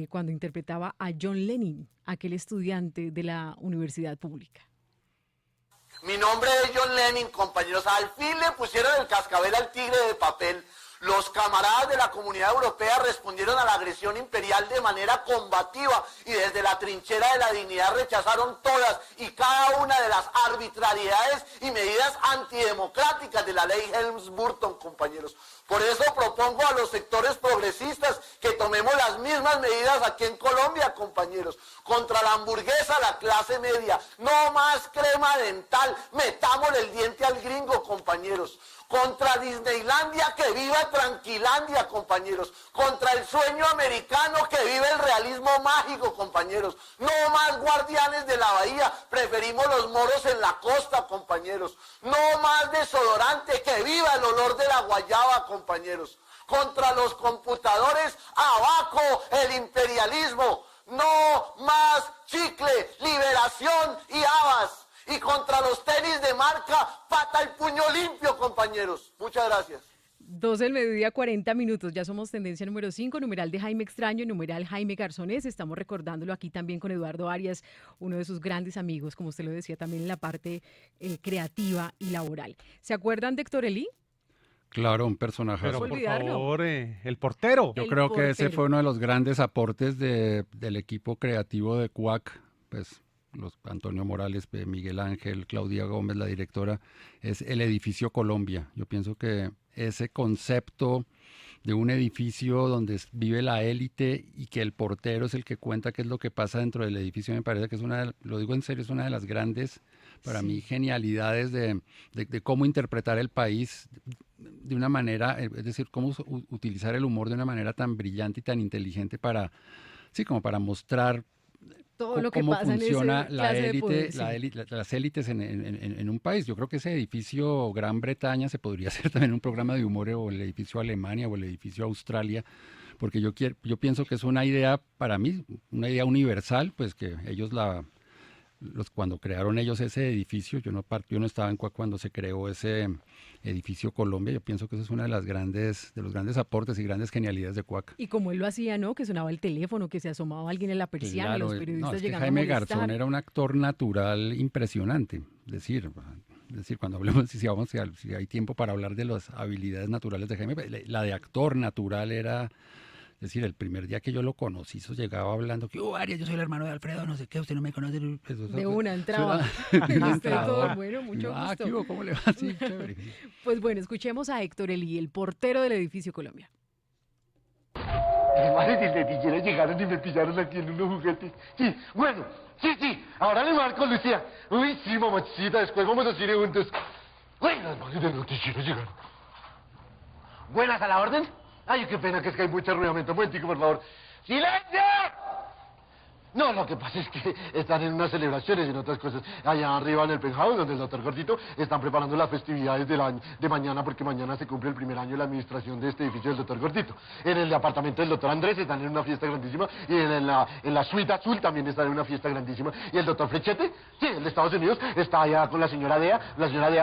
cuando interpretaba a John Lennon, aquel estudiante de la universidad pública. Mi nombre es John Lennon, compañeros. Al fin le pusieron el cascabel al tigre de papel. Los camaradas de la Comunidad Europea respondieron a la agresión imperial de manera combativa y desde la trinchera de la dignidad rechazaron todas y cada una de las arbitrariedades y medidas antidemocráticas de la ley Helms-Burton, compañeros. Por eso propongo a los sectores progresistas que tomemos las mismas medidas aquí en Colombia, compañeros. Contra la hamburguesa, la clase media. No más crema dental. Metámosle el diente al gringo, compañeros. Contra Disneylandia, que viva Tranquilandia, compañeros. Contra el sueño americano, que vive el realismo mágico, compañeros. No más guardianes de la bahía, preferimos los moros en la costa, compañeros. No más desodorante, que viva el olor de la guayaba, compañeros. Contra los computadores, abajo el imperialismo. No más chicle, liberación y habas. Y contra los tenis de marca, pata el puño limpio, compañeros. Muchas gracias. 12 del mediodía, 40 minutos. Ya somos tendencia número 5, numeral de Jaime Extraño, numeral Jaime Garzonés. Estamos recordándolo aquí también con Eduardo Arias, uno de sus grandes amigos, como usted lo decía, también en la parte creativa y laboral. ¿Se acuerdan de Héctor Elí? Claro, un personaje. Pero por favor, el portero. Yo creo que ese fue uno de los grandes aportes del equipo creativo de CUAC, pues Antonio Morales, Miguel Ángel, Claudia Gómez, la directora, es el edificio Colombia. Yo pienso que ese concepto de un edificio donde vive la élite y que el portero es el que cuenta qué es lo que pasa dentro del edificio, me parece que es lo digo en serio, es una de las grandes, para mí, genialidades de cómo interpretar el país de una manera, es decir, cómo utilizar el humor de una manera tan brillante y tan inteligente para mostrar todo lo que cómo pasa funciona en ese las élites en un país. Yo creo que ese edificio Gran Bretaña se podría hacer también un programa de humor, o el edificio Alemania o el edificio Australia, porque yo pienso que es una idea, para mí, una idea universal, pues que ellos cuando crearon ellos ese edificio, yo no estaba en CUAC cuando se creó ese edificio Colombia. Yo pienso que eso es una de los grandes aportes y grandes genialidades de CUAC. Y como él lo hacía, ¿no? Que sonaba el teléfono, que se asomaba alguien en la persiana, Claro, los periodistas llegando Jaime a molestar. Garzón era un actor natural impresionante. Es decir, cuando hablemos, si hay tiempo para hablar de las habilidades naturales de Jaime, la de actor natural era... Es decir, el primer día que yo lo conocí, llegaba hablando que, Arias, yo soy el hermano de Alfredo, no sé qué, usted no me conoce. De una entraba. Bueno, mucho gusto. ¿Qué hubo? ¿Cómo le va? Sí, chévere. Pues bueno, escuchemos a Héctor Elí, el portero del edificio Colombia. Mis madres del dedillero llegaron y me pillaron aquí en unos juguetes. Sí, bueno, sí, ahora le marco, Lucía. Uy, sí, mamachita, después vamos a ir juntos. Uy, las madres del noticiero llegaron. ¿Buenas a la orden? Ay, qué pena, que es que hay mucho ruido. Un momentico, por favor. ¡Silencio! No, lo que pasa es que están en unas celebraciones y en otras cosas. Allá arriba en el penthouse, donde el doctor Gordito están preparando las festividades de mañana, porque mañana se cumple el primer año de la administración de este edificio del doctor Gordito. En el apartamento del doctor Andrés están en una fiesta grandísima, y en la suite azul también están en una fiesta grandísima. Y el doctor Flechete, sí, el de Estados Unidos, está allá con la señora Dea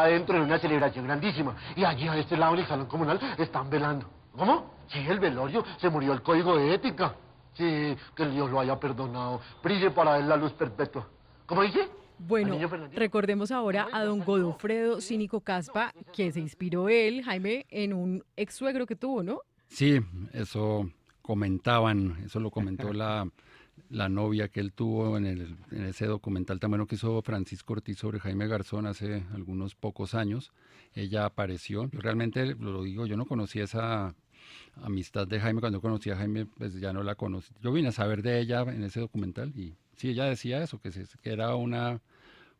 adentro en una celebración grandísima. Y allí a este lado, en el salón comunal, están velando. ¿Cómo? Sí, el velorio, se murió el código de ética. Sí, que Dios lo haya perdonado. Brille para él la luz perpetua. ¿Cómo dice? Bueno, recordemos ahora a don Godofredo Cínico Caspa, que se inspiró él, Jaime, en un ex suegro que tuvo, ¿no? Sí, eso lo comentó la novia que él tuvo en ese documental tan bueno que hizo Francisco Ortiz sobre Jaime Garzón hace algunos pocos años. Ella apareció, yo realmente lo digo, yo no conocía amistad de Jaime. Cuando conocí a Jaime, pues ya no la conocí. Yo vine a saber de ella en ese documental y sí, ella decía eso, que era una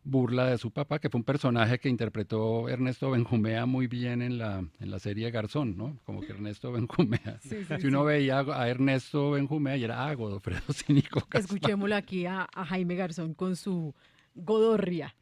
burla de su papá, que fue un personaje que interpretó Ernesto Benjumea muy bien en la serie Garzón, ¿no? Como que Ernesto Benjumea. Si uno veía a Ernesto Benjumea y era Godofredo Cínico Caspar. Escuchémoslo aquí a Jaime Garzón con su godorria.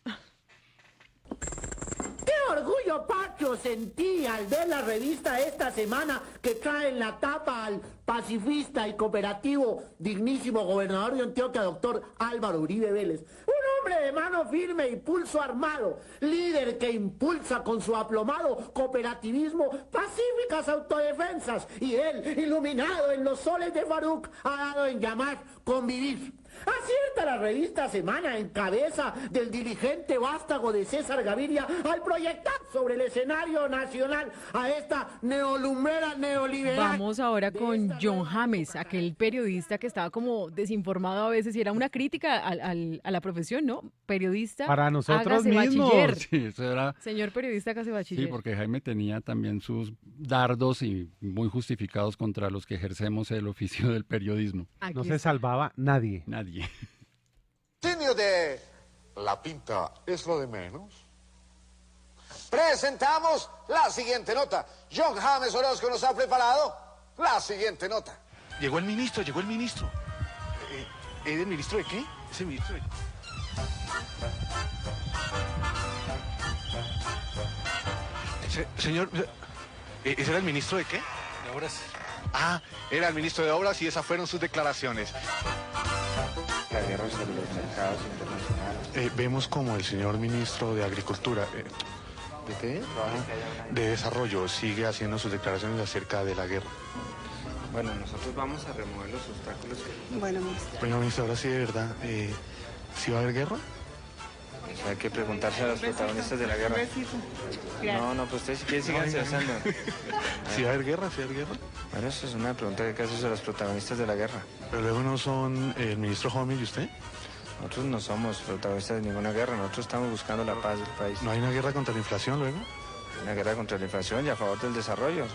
¡Qué orgullo patrio sentí al ver la revista esta semana que trae en la tapa al pacifista y cooperativo dignísimo gobernador de Antioquia, doctor Álvaro Uribe Vélez? Un hombre de mano firme y pulso armado, líder que impulsa con su aplomado cooperativismo pacíficas autodefensas, y él, iluminado en los soles de Faruc, ha dado en llamar convivir. Acierta la revista Semana en cabeza del dirigente vástago de César Gaviria al proyectar sobre el escenario nacional a esta neolumbrera neoliberal. Vamos ahora con John James, aquel periodista que estaba como desinformado a veces y era una crítica a la profesión, ¿no? Periodista, para nosotros hágase mismos. bachiller. Sí, eso era... Señor periodista, hágase bachiller. Sí, porque Jaime tenía también sus dardos y muy justificados contra los que ejercemos el oficio del periodismo. No se salvaba nadie. Nadie. Genio de la pinta es lo de menos. Presentamos la siguiente nota. John James Orozco nos ha preparado la siguiente nota. Llegó el ministro. ¿Es el ministro de qué? ¿Es el ministro de qué? Señor, ¿ese era el ministro de qué? De Obras. Ah, era el ministro de Obras y esas fueron sus declaraciones. La guerra sobre los mercados internacionales. Vemos como el señor ministro de Agricultura, ¿de qué? De Desarrollo, sigue haciendo sus declaraciones acerca de la guerra. Bueno, nosotros vamos a remover los obstáculos que... Bueno, ministro. Bueno, ministro, ahora sí de verdad, ¿sí va a haber guerra? Eso hay que preguntarse a los protagonistas de la guerra. No, pues ustedes si quieren síganse haciendo. ¿Sí va a haber guerra? ¿Sí va a haber guerra? Bueno, eso es una pregunta que hay que hacerse a los protagonistas de la guerra. Pero luego no son el ministro James y usted. Nosotros no somos protagonistas de ninguna guerra, nosotros estamos buscando la paz del país. ¿No hay una guerra contra la inflación luego? Una guerra contra la inflación y a favor del desarrollo.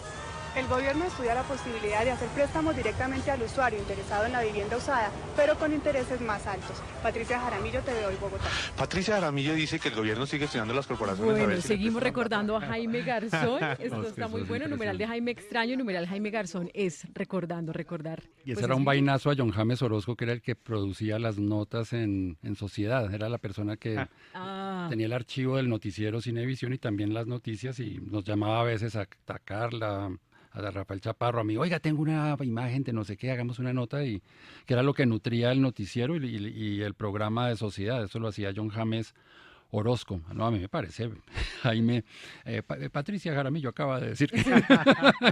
El gobierno estudia la posibilidad de hacer préstamos directamente al usuario interesado en la vivienda usada, pero con intereses más altos. Patricia Jaramillo, TVOY, Bogotá. Patricia Jaramillo dice que el gobierno sigue estudiando las corporaciones. Bueno, seguimos recordando a Jaime Garzón. Esto está muy bueno. Numeral de Jaime extraño, numeral Jaime Garzón es recordar. Y ese era un vainazo a John James Orozco, que era el que producía las notas en Sociedad. Era la persona que tenía el archivo del noticiero Cinevisión y también las noticias, y nos llamaba a veces a atacarla, a Rafael Chaparro, a mí, oiga, tengo una imagen de no sé qué, hagamos una nota, y que era lo que nutría el noticiero y el programa de Sociedad. Eso lo hacía John James Orozco. No, a mí me parece, Jaime, Patricia Jaramillo acaba de decir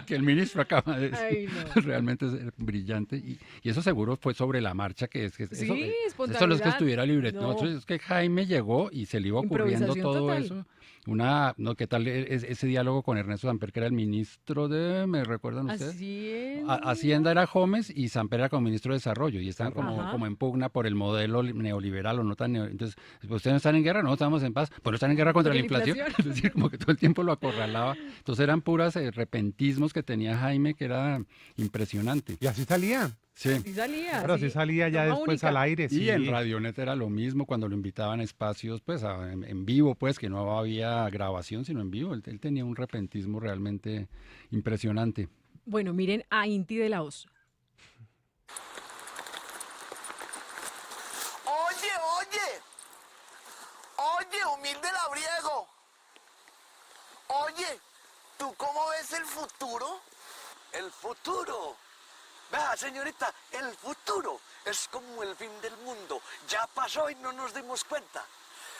que el ministro acaba de decir. Ay, no. Realmente es brillante, y eso seguro fue sobre la marcha, que Sí, eso no espontaneidad. es que estuviera libre, No. es que Jaime llegó y se le iba ocurriendo Improvisación todo total. eso. ¿Qué tal ese diálogo con Ernesto Samper, que era el ministro de, ¿me recuerdan ustedes? Hacienda era Gómez y Samper era como ministro de Desarrollo, y estaban como en pugna por el modelo neoliberal o no tan entonces, ¿ustedes no están en guerra? No, estamos en paz. Pues no están en guerra contra la inflación. Es decir, como que todo el tiempo lo acorralaba. Entonces eran puras repentismos que tenía Jaime, que era impresionante. Y así salía. Sí. Sí salía. Pero sí salía ya Toma después única. al aire. Y Sí. en Radionet era lo mismo, cuando lo invitaban a espacios pues en vivo, pues que no había grabación, sino en vivo. Él tenía un repentismo realmente impresionante. Bueno, miren a Inti de la Hoz. Oye, humilde labriego. Oye, ¿tú cómo ves el futuro? El futuro. Vea, señorita, el futuro es como el fin del mundo. Ya pasó y no nos dimos cuenta.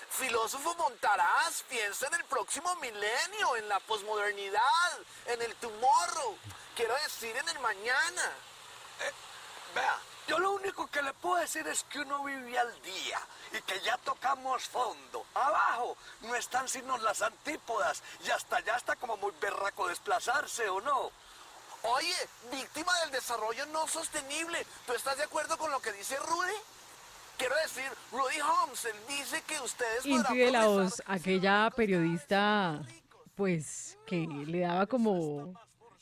Filósofo Montaraz, piensa en el próximo milenio, en la posmodernidad, en el tomorrow. Quiero decir, en el mañana. Vea, yo lo único que le puedo decir es que uno vive al día y que ya tocamos fondo. Abajo no están sino las antípodas y hasta allá está como muy berraco desplazarse, ¿o no? Oye, víctima del desarrollo no sostenible. ¿Tú estás de acuerdo con lo que dice Rudy? Quiero decir, Rudy Holmes, él dice que ustedes podrán Inti de la progresar. Hoz, aquella periodista, pues, que le daba como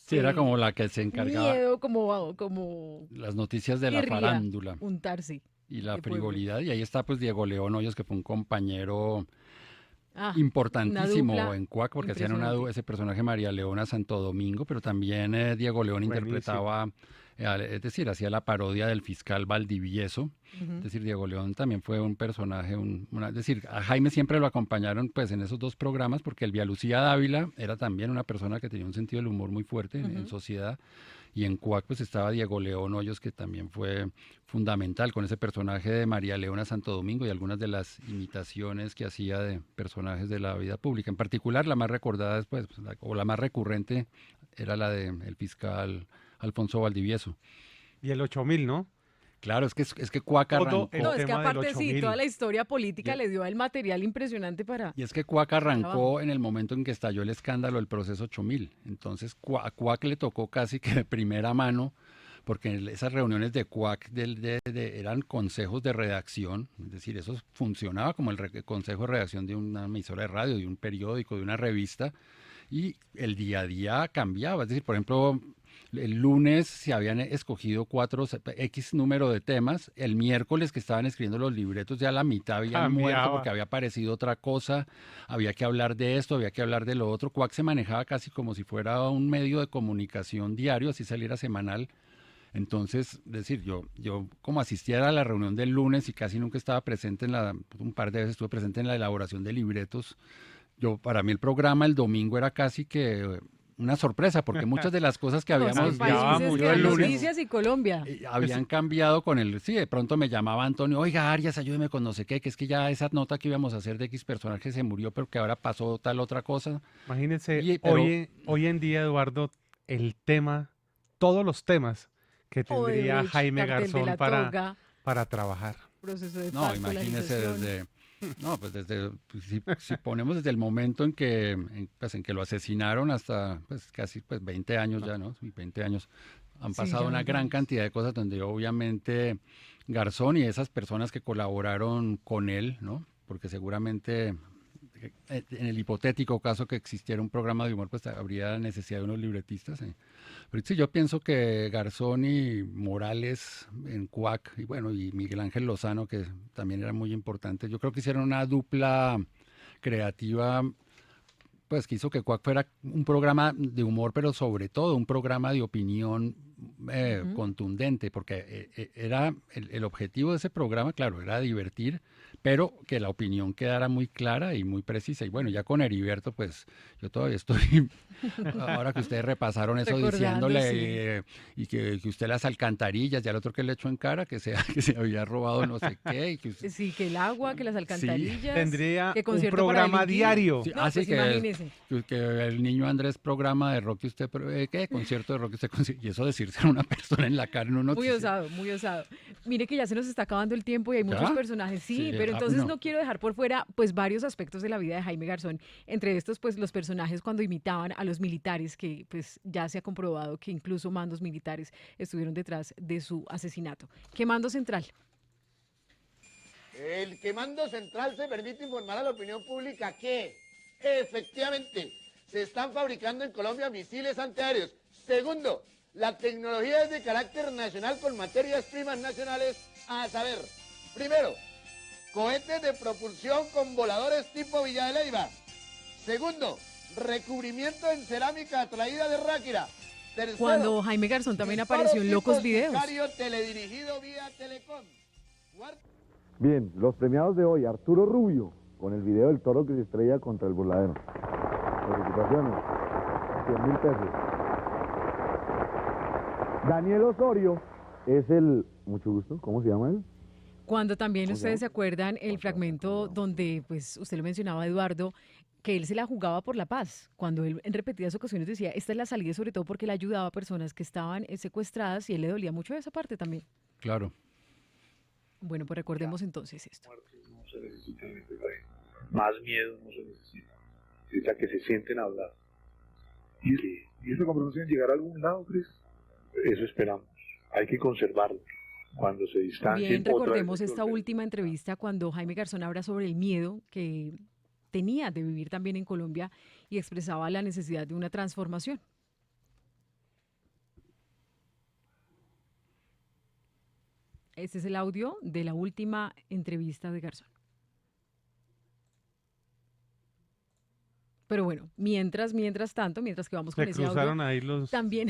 Sí, era como la que se encargaba miedo, como las noticias de la querría farándula untarse y la de pueblo. frivolidad. Y ahí está pues Diego León Hoyos, que fue un compañero Una importantísimo dupla en CUAC, porque hacían impresionante. ese personaje María Leona Santo Domingo, pero también Diego León Buenísimo. interpretaba, es decir, hacía la parodia del fiscal Valdivieso. Ujú. Es decir, Diego León también fue un personaje, es decir, a Jaime siempre lo acompañaron pues en esos dos programas, porque Elvia Lucía Dávila era también una persona que tenía un sentido del humor muy fuerte en sociedad. Y en CUAC pues estaba Diego León Hoyos, que también fue fundamental con ese personaje de María Leona Santo Domingo y algunas de las imitaciones que hacía de personajes de la vida pública. En particular, la más recordada después, o la más recurrente, era la del fiscal Alfonso Valdivieso. Y el 8000, ¿no? Claro, es que CUAC Todo arrancó. el No, es que tema del aparte sí, 8000. toda la historia política Y- le dio el material impresionante para... Y es que CUAC arrancó Trabajo. en el momento en que estalló el escándalo del proceso 8000. Entonces a CUAC le tocó casi que de primera mano, porque esas reuniones de CUAC eran consejos de redacción, es decir, eso funcionaba como el consejo de redacción de una emisora de radio, de un periódico, de una revista, y el día a día cambiaba. Es decir, por ejemplo, el lunes se habían escogido X número de temas, el miércoles que estaban escribiendo los libretos ya la mitad habían muerto Cambiaba. porque había aparecido otra cosa, había que hablar de esto, había que hablar de lo otro. CUAC se manejaba casi como si fuera un medio de comunicación diario, así saliera semanal. Entonces, es decir, yo como asistía a la reunión del lunes y casi nunca estaba presente un par de veces estuve presente en la elaboración de libretos. Para mí el programa el domingo era casi que una sorpresa, porque muchas de las cosas que No, es que habíamos el país es visto que el lunes Noticias y Colombia. habían cambiado con sí, de pronto me llamaba Antonio, oiga, Arias, ayúdeme con no sé qué, que es que ya esa nota que íbamos a hacer de X personaje se murió, pero que ahora pasó tal otra cosa. Imagínense, Pero- hoy en día, Eduardo, todos los temas que tendría Odebrecht, Jaime cartel de la Garzón toga, para trabajar. proceso de No, paz, imagínese polarización. si ponemos desde el momento en que lo asesinaron hasta casi 20 años ya, ¿no? Sí, 20 años. Han Sí, pasado ya una 20 gran años. cantidad de cosas donde obviamente Garzón y esas personas que colaboraron con él, ¿no? Porque seguramente en el hipotético caso que existiera un programa de humor, pues habría necesidad de unos libretistas. Pero sí, yo pienso que Garzón y Morales en CUAC, y bueno, y Miguel Ángel Lozano, que también era muy importante, yo creo que hicieron una dupla creativa, pues que hizo que CUAC fuera un programa de humor, pero sobre todo un programa de opinión contundente, porque era el objetivo de ese programa, claro, era divertir, pero que la opinión quedara muy clara y muy precisa. Y bueno, ya con Heriberto, pues yo todavía estoy, ahora que ustedes repasaron eso, Recordando, diciéndole y que usted las alcantarillas, y al otro que le echó en cara, que se había robado no sé qué. Y que Sí, que el agua, que las alcantarillas. Tendría que un concierto para programa delinquir. diario. Sí, No, así pues imagínese. que el niño Andrés programa de rock y usted, ¿qué? Concierto de rock y usted, y eso decirse a una persona en la cara en un Muy noticiero. osado, muy osado. Mire que ya se nos está acabando el tiempo y hay muchos ¿Ya? personajes, sí, Sí, pero entonces no. no quiero dejar por fuera pues varios aspectos de la vida de Jaime Garzón. Entre estos pues los personajes cuando imitaban a los militares, que pues ya se ha comprobado que incluso mandos militares estuvieron detrás de su asesinato. ¿Qué mando central? El Mando Central se permite informar a la opinión pública que, efectivamente, se están fabricando en Colombia misiles antiaéreos. Segundo, la tecnología es de carácter nacional con materias primas nacionales, a saber, primero, cohetes de propulsión con voladores tipo Villa de Leyva. Segundo, recubrimiento en cerámica atraída de Ráquira. Tercero, Cuando Jaime Garzón también disparo apareció en tipo Locos Videos. sicario teledirigido vía Telecom. Bien, los premiados de hoy, Arturo Rubio, con el video del toro que se estrella contra el burladero. Felicitaciones, 100.000 pesos. Daniel Osorio es mucho gusto, ¿cómo se llama él? Cuando también ¿Cómo se ustedes se llama? acuerdan el fragmento donde, pues usted lo mencionaba, Eduardo, que él se la jugaba por la paz, cuando él en repetidas ocasiones decía, esta es la salida, sobre todo porque él ayudaba a personas que estaban secuestradas y él le dolía mucho esa parte también. Claro. Bueno, pues recordemos entonces esto. No se necesita en este país. Más miedo no se necesita. Necesita que se sienten a hablar. ¿Y esta conversación llegará a algún lado, Cris? Eso esperamos. Hay que conservarlo. Cuando se distancien. Bien, otra vez recordemos de esta fronteras. última entrevista cuando Jaime Garzón habla sobre el miedo que tenía de vivir también en Colombia y expresaba la necesidad de una transformación. Este es el audio de la última entrevista de Garzón. Pero bueno, mientras que vamos con Se ese cruzaron audio, ahí los también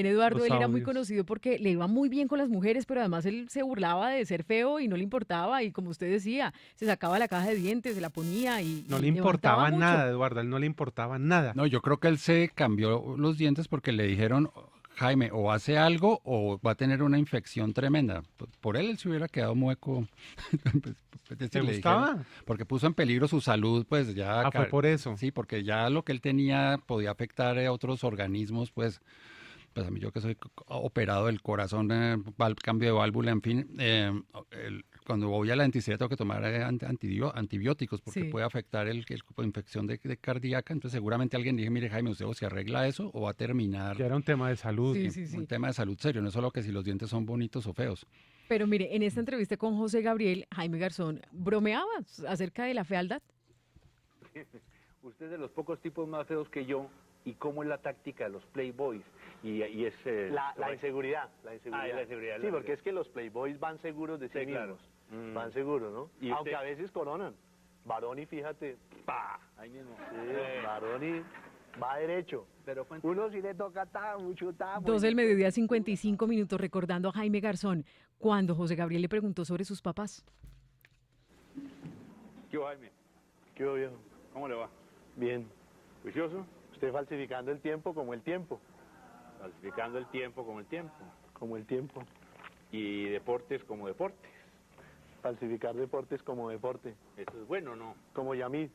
Eduardo, los él era muy audios. conocido porque le iba muy bien con las mujeres, pero además él se burlaba de ser feo y no le importaba, y como usted decía, se sacaba la caja de dientes, se la ponía y No y le levantaba importaba mucho. nada, Eduardo, a él no le importaba nada. No, yo creo que él se cambió los dientes porque le dijeron, Jaime, o hace algo o va a tener una infección tremenda. Por él se hubiera quedado mueco. Es decir, ¿Te le gustaba? dijeron, porque puso en peligro su salud, pues ya... Ah, fue por eso. Sí, porque ya lo que él tenía podía afectar a otros organismos, pues a mí yo que soy operado del corazón, cambio de válvula, en fin, cuando voy a la dentistería tengo que tomar antibióticos porque Sí. puede afectar el infección de cardíaca, entonces seguramente alguien dije, mire Jaime, usted o se arregla eso o va a terminar... Ya era un tema de salud. Sí, sí, sí. Un tema de salud serio, no es solo que si los dientes son bonitos o feos. Pero mire, en esta entrevista con José Gabriel, Jaime Garzón bromeaba acerca de la fealdad. Usted es de los pocos tipos más feos que yo. ¿Y cómo es la táctica de los playboys? Y es... La inseguridad, la inseguridad. la inseguridad. Sí, porque es que los playboys van seguros de sí, Sí, mismos. claro. Van seguros, ¿no? ¿Y Aunque usted? a veces coronan. Baroni, fíjate, ¡Pah! Ahí mismo. sí, Baroni va derecho. Pero Uno sí le toca mucho 2 del mediodía, 55 minutos, recordando a Jaime Garzón cuando José Gabriel le preguntó sobre sus papás. ¿Qué Jaime? ¿Qué hubo, viejo? ¿Cómo le va? Bien. ¿Juicioso? Usted falsificando el tiempo como el tiempo. Falsificando el tiempo como el tiempo. Como el tiempo. Y deportes como deportes. Falsificar deportes como deporte. ¿Eso es bueno o no? Como Yamid.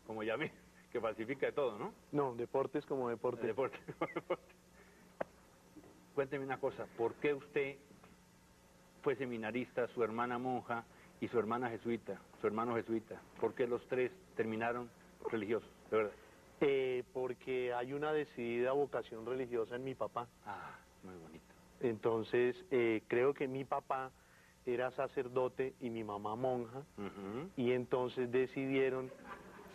Como Yamil, que falsifica de todo, ¿no? No, deportes como deporte. Deporte como deporte. Cuénteme una cosa, ¿por qué usted fue seminarista, su hermana monja y su hermana jesuita, su hermano jesuita? ¿Por qué los tres terminaron religiosos, de verdad? Porque hay una decidida vocación religiosa en mi papá. Ah, muy bonito. Entonces, creo que mi papá era sacerdote y mi mamá monja, y entonces decidieron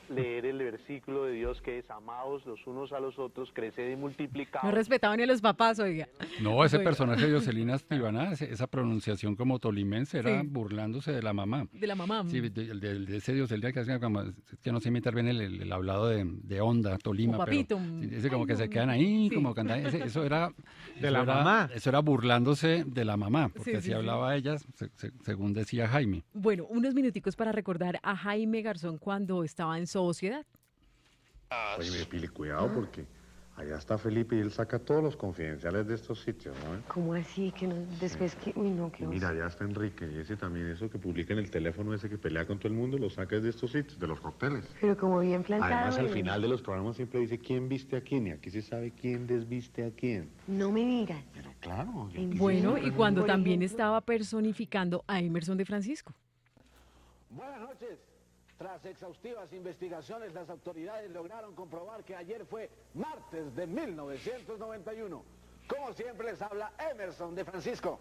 leer el versículo de Dios que es amados los unos a los otros, creced y multiplicados. No respetaban ni a los papás, oiga. No, ese Bueno. personaje de Jocelyn Estibaná, esa pronunciación como tolimense era Sí. burlándose de la mamá. De la mamá. Sí, de ese Jocelyn que hacía como, es que no sé imitar bien el hablado de Onda, Tolima, Como pero papito. sí, ese como Ay, que no, se quedan no. ahí, Sí. como cantar, eso era... De la mamá. Eso era burlándose de la mamá, porque Sí, así sí, sí. hablaba ella, según decía Jaime. Bueno, unos minuticos para recordar a Jaime Garzón cuando estaba en Sociedad. Oye, me pile cuidado porque allá está Felipe y él saca todos los confidenciales de estos sitios, ¿no? ¿Cómo así? Que no, después que... Uy, no, Y qué mira, allá está Enrique y ese también, eso que publica en el teléfono ese que pelea con todo el mundo, lo saca de estos sitios, de los cócteles. Pero como bien plantado. Además, al ¿eh? final de los programas siempre dice quién viste a quién y aquí se sabe quién desviste a quién. No me digas. Pero claro. Bueno, y cuando también estaba personificando a Emerson de Francisco. Buenas noches. Tras exhaustivas investigaciones, las autoridades lograron comprobar que ayer fue martes de 1991. Como siempre les habla Emerson de Francisco.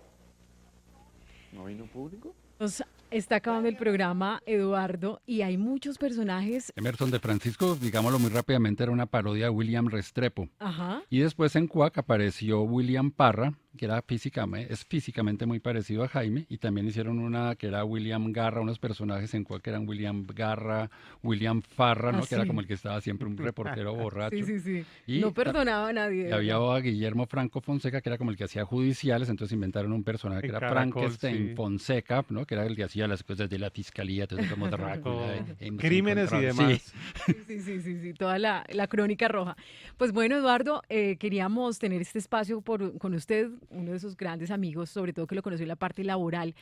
¿No vino público? Nos está acabando el programa, Eduardo, y hay muchos personajes. Emerson de Francisco, digámoslo muy rápidamente, era una parodia de William Restrepo. Ajá. Y después en Cuac apareció William Parra, que era es físicamente muy parecido a Jaime, y también hicieron una que era William Garra, unos personajes en Cuac que eran William Garra, William Farra, ¿no? Ah, Que era sí. como el que estaba siempre un reportero borracho. Sí, sí, sí. Y No perdonaba a nadie. Y había a Guillermo Franco Fonseca, que era como el que hacía judiciales, entonces inventaron un personaje que En era Caracol, Frankenstein sí. Fonseca, ¿no? Que era el que hacía las cosas de la fiscalía, entonces como Drácula. hemos Crímenes y encontrado- demás. Sí, toda la crónica roja. Pues bueno, Eduardo, queríamos tener este espacio con usted, uno de sus grandes amigos, sobre todo que lo conoció en la parte laboral.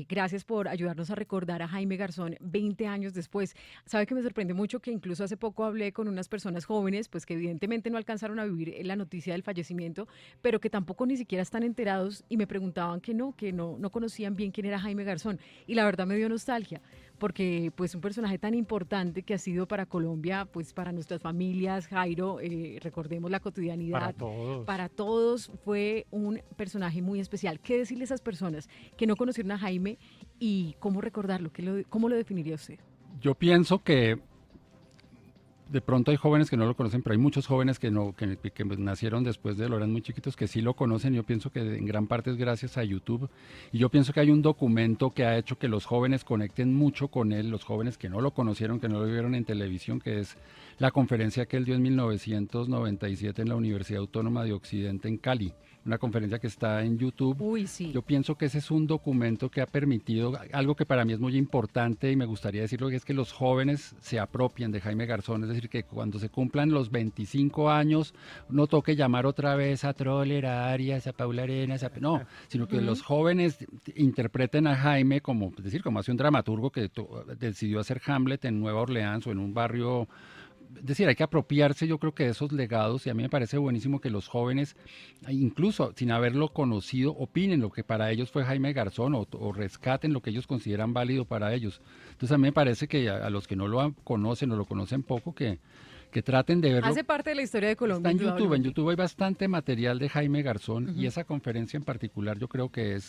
Gracias por ayudarnos a recordar a Jaime Garzón 20 años después. Sabe que me sorprende mucho que incluso hace poco hablé con unas personas jóvenes, pues que evidentemente no alcanzaron a vivir la noticia del fallecimiento, pero que tampoco ni siquiera están enterados y me preguntaban que no conocían bien quién era Jaime Garzón. Y la verdad me dio nostalgia, porque pues un personaje tan importante que ha sido para Colombia, pues para nuestras familias, Jairo, recordemos la cotidianidad. Para todos fue un personaje muy especial. ¿Qué decirle a esas personas que no conocieron a Jaime y cómo recordarlo? ¿Cómo lo definiría usted? Yo pienso que de pronto hay jóvenes que no lo conocen, pero hay muchos jóvenes que nacieron después de él, eran muy chiquitos, que sí lo conocen. Yo pienso que en gran parte es gracias a YouTube. Y yo pienso que hay un documento que ha hecho que los jóvenes conecten mucho con él, los jóvenes que no lo conocieron, que no lo vieron en televisión, que es la conferencia que él dio en 1997 en la Universidad Autónoma de Occidente en Cali. Una conferencia que está en YouTube. Uy, sí. Yo pienso que ese es un documento que ha permitido algo que para mí es muy importante y me gustaría decirlo, que es que los jóvenes se apropien de Jaime Garzón, es decir, que cuando se cumplan los 25 años no toque llamar otra vez a Troller, a Arias, a Paula Arenas, no, sino que los jóvenes interpreten a Jaime como, es decir, como hace un dramaturgo que decidió hacer Hamlet en Nueva Orleans o en un barrio. Es decir, hay que apropiarse, yo creo, que de esos legados, y a mí me parece buenísimo que los jóvenes, incluso sin haberlo conocido, opinen lo que para ellos fue Jaime Garzón o rescaten lo que ellos consideran válido para ellos. Entonces a mí me parece que a los que no lo conocen o lo conocen poco, que traten de verlo. Hace parte de la historia de Colombia. Está en YouTube hay bastante material de Jaime Garzón, y esa conferencia en particular yo creo que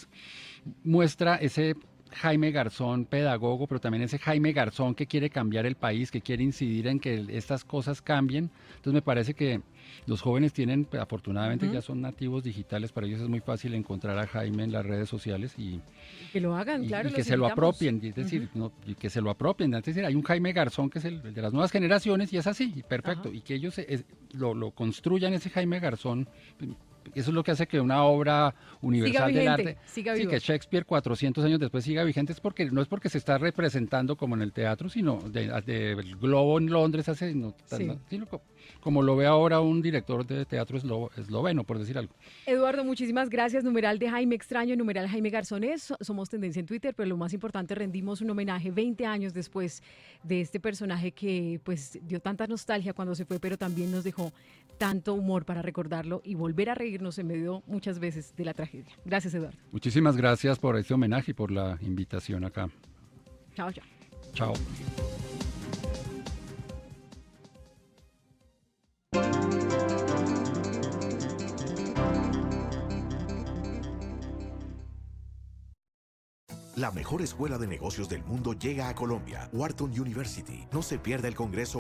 muestra ese Jaime Garzón pedagogo, pero también ese Jaime Garzón que quiere cambiar el país, que quiere incidir en que estas cosas cambien. Entonces me parece que los jóvenes tienen, afortunadamente ya son nativos digitales, para ellos es muy fácil encontrar a Jaime en las redes sociales y que lo hagan, claro, y que se lo apropien, es decir, y que se lo apropien. Es decir, hay un Jaime Garzón que es el de las nuevas generaciones y es así, perfecto, y que ellos lo construyan, ese Jaime Garzón. Eso es lo que hace que una obra universal del arte, sí, que Shakespeare 400 años después siga vigente, no es porque se está representando como en el teatro, sino del Globo en Londres, sino como lo ve ahora un director de teatro esloveno, por decir algo. Eduardo, muchísimas gracias. Numeral de Jaime Extraño, numeral Jaime Garzones. Somos tendencia en Twitter, pero lo más importante, rendimos un homenaje 20 años después de este personaje que pues dio tanta nostalgia cuando se fue, pero también nos dejó tanto humor para recordarlo y volver a reírnos en medio muchas veces de la tragedia. Gracias, Eduardo. Muchísimas gracias por este homenaje y por la invitación acá. Chao, chao. Chao. La mejor escuela de negocios del mundo llega a Colombia, Wharton University. No se pierda el Congreso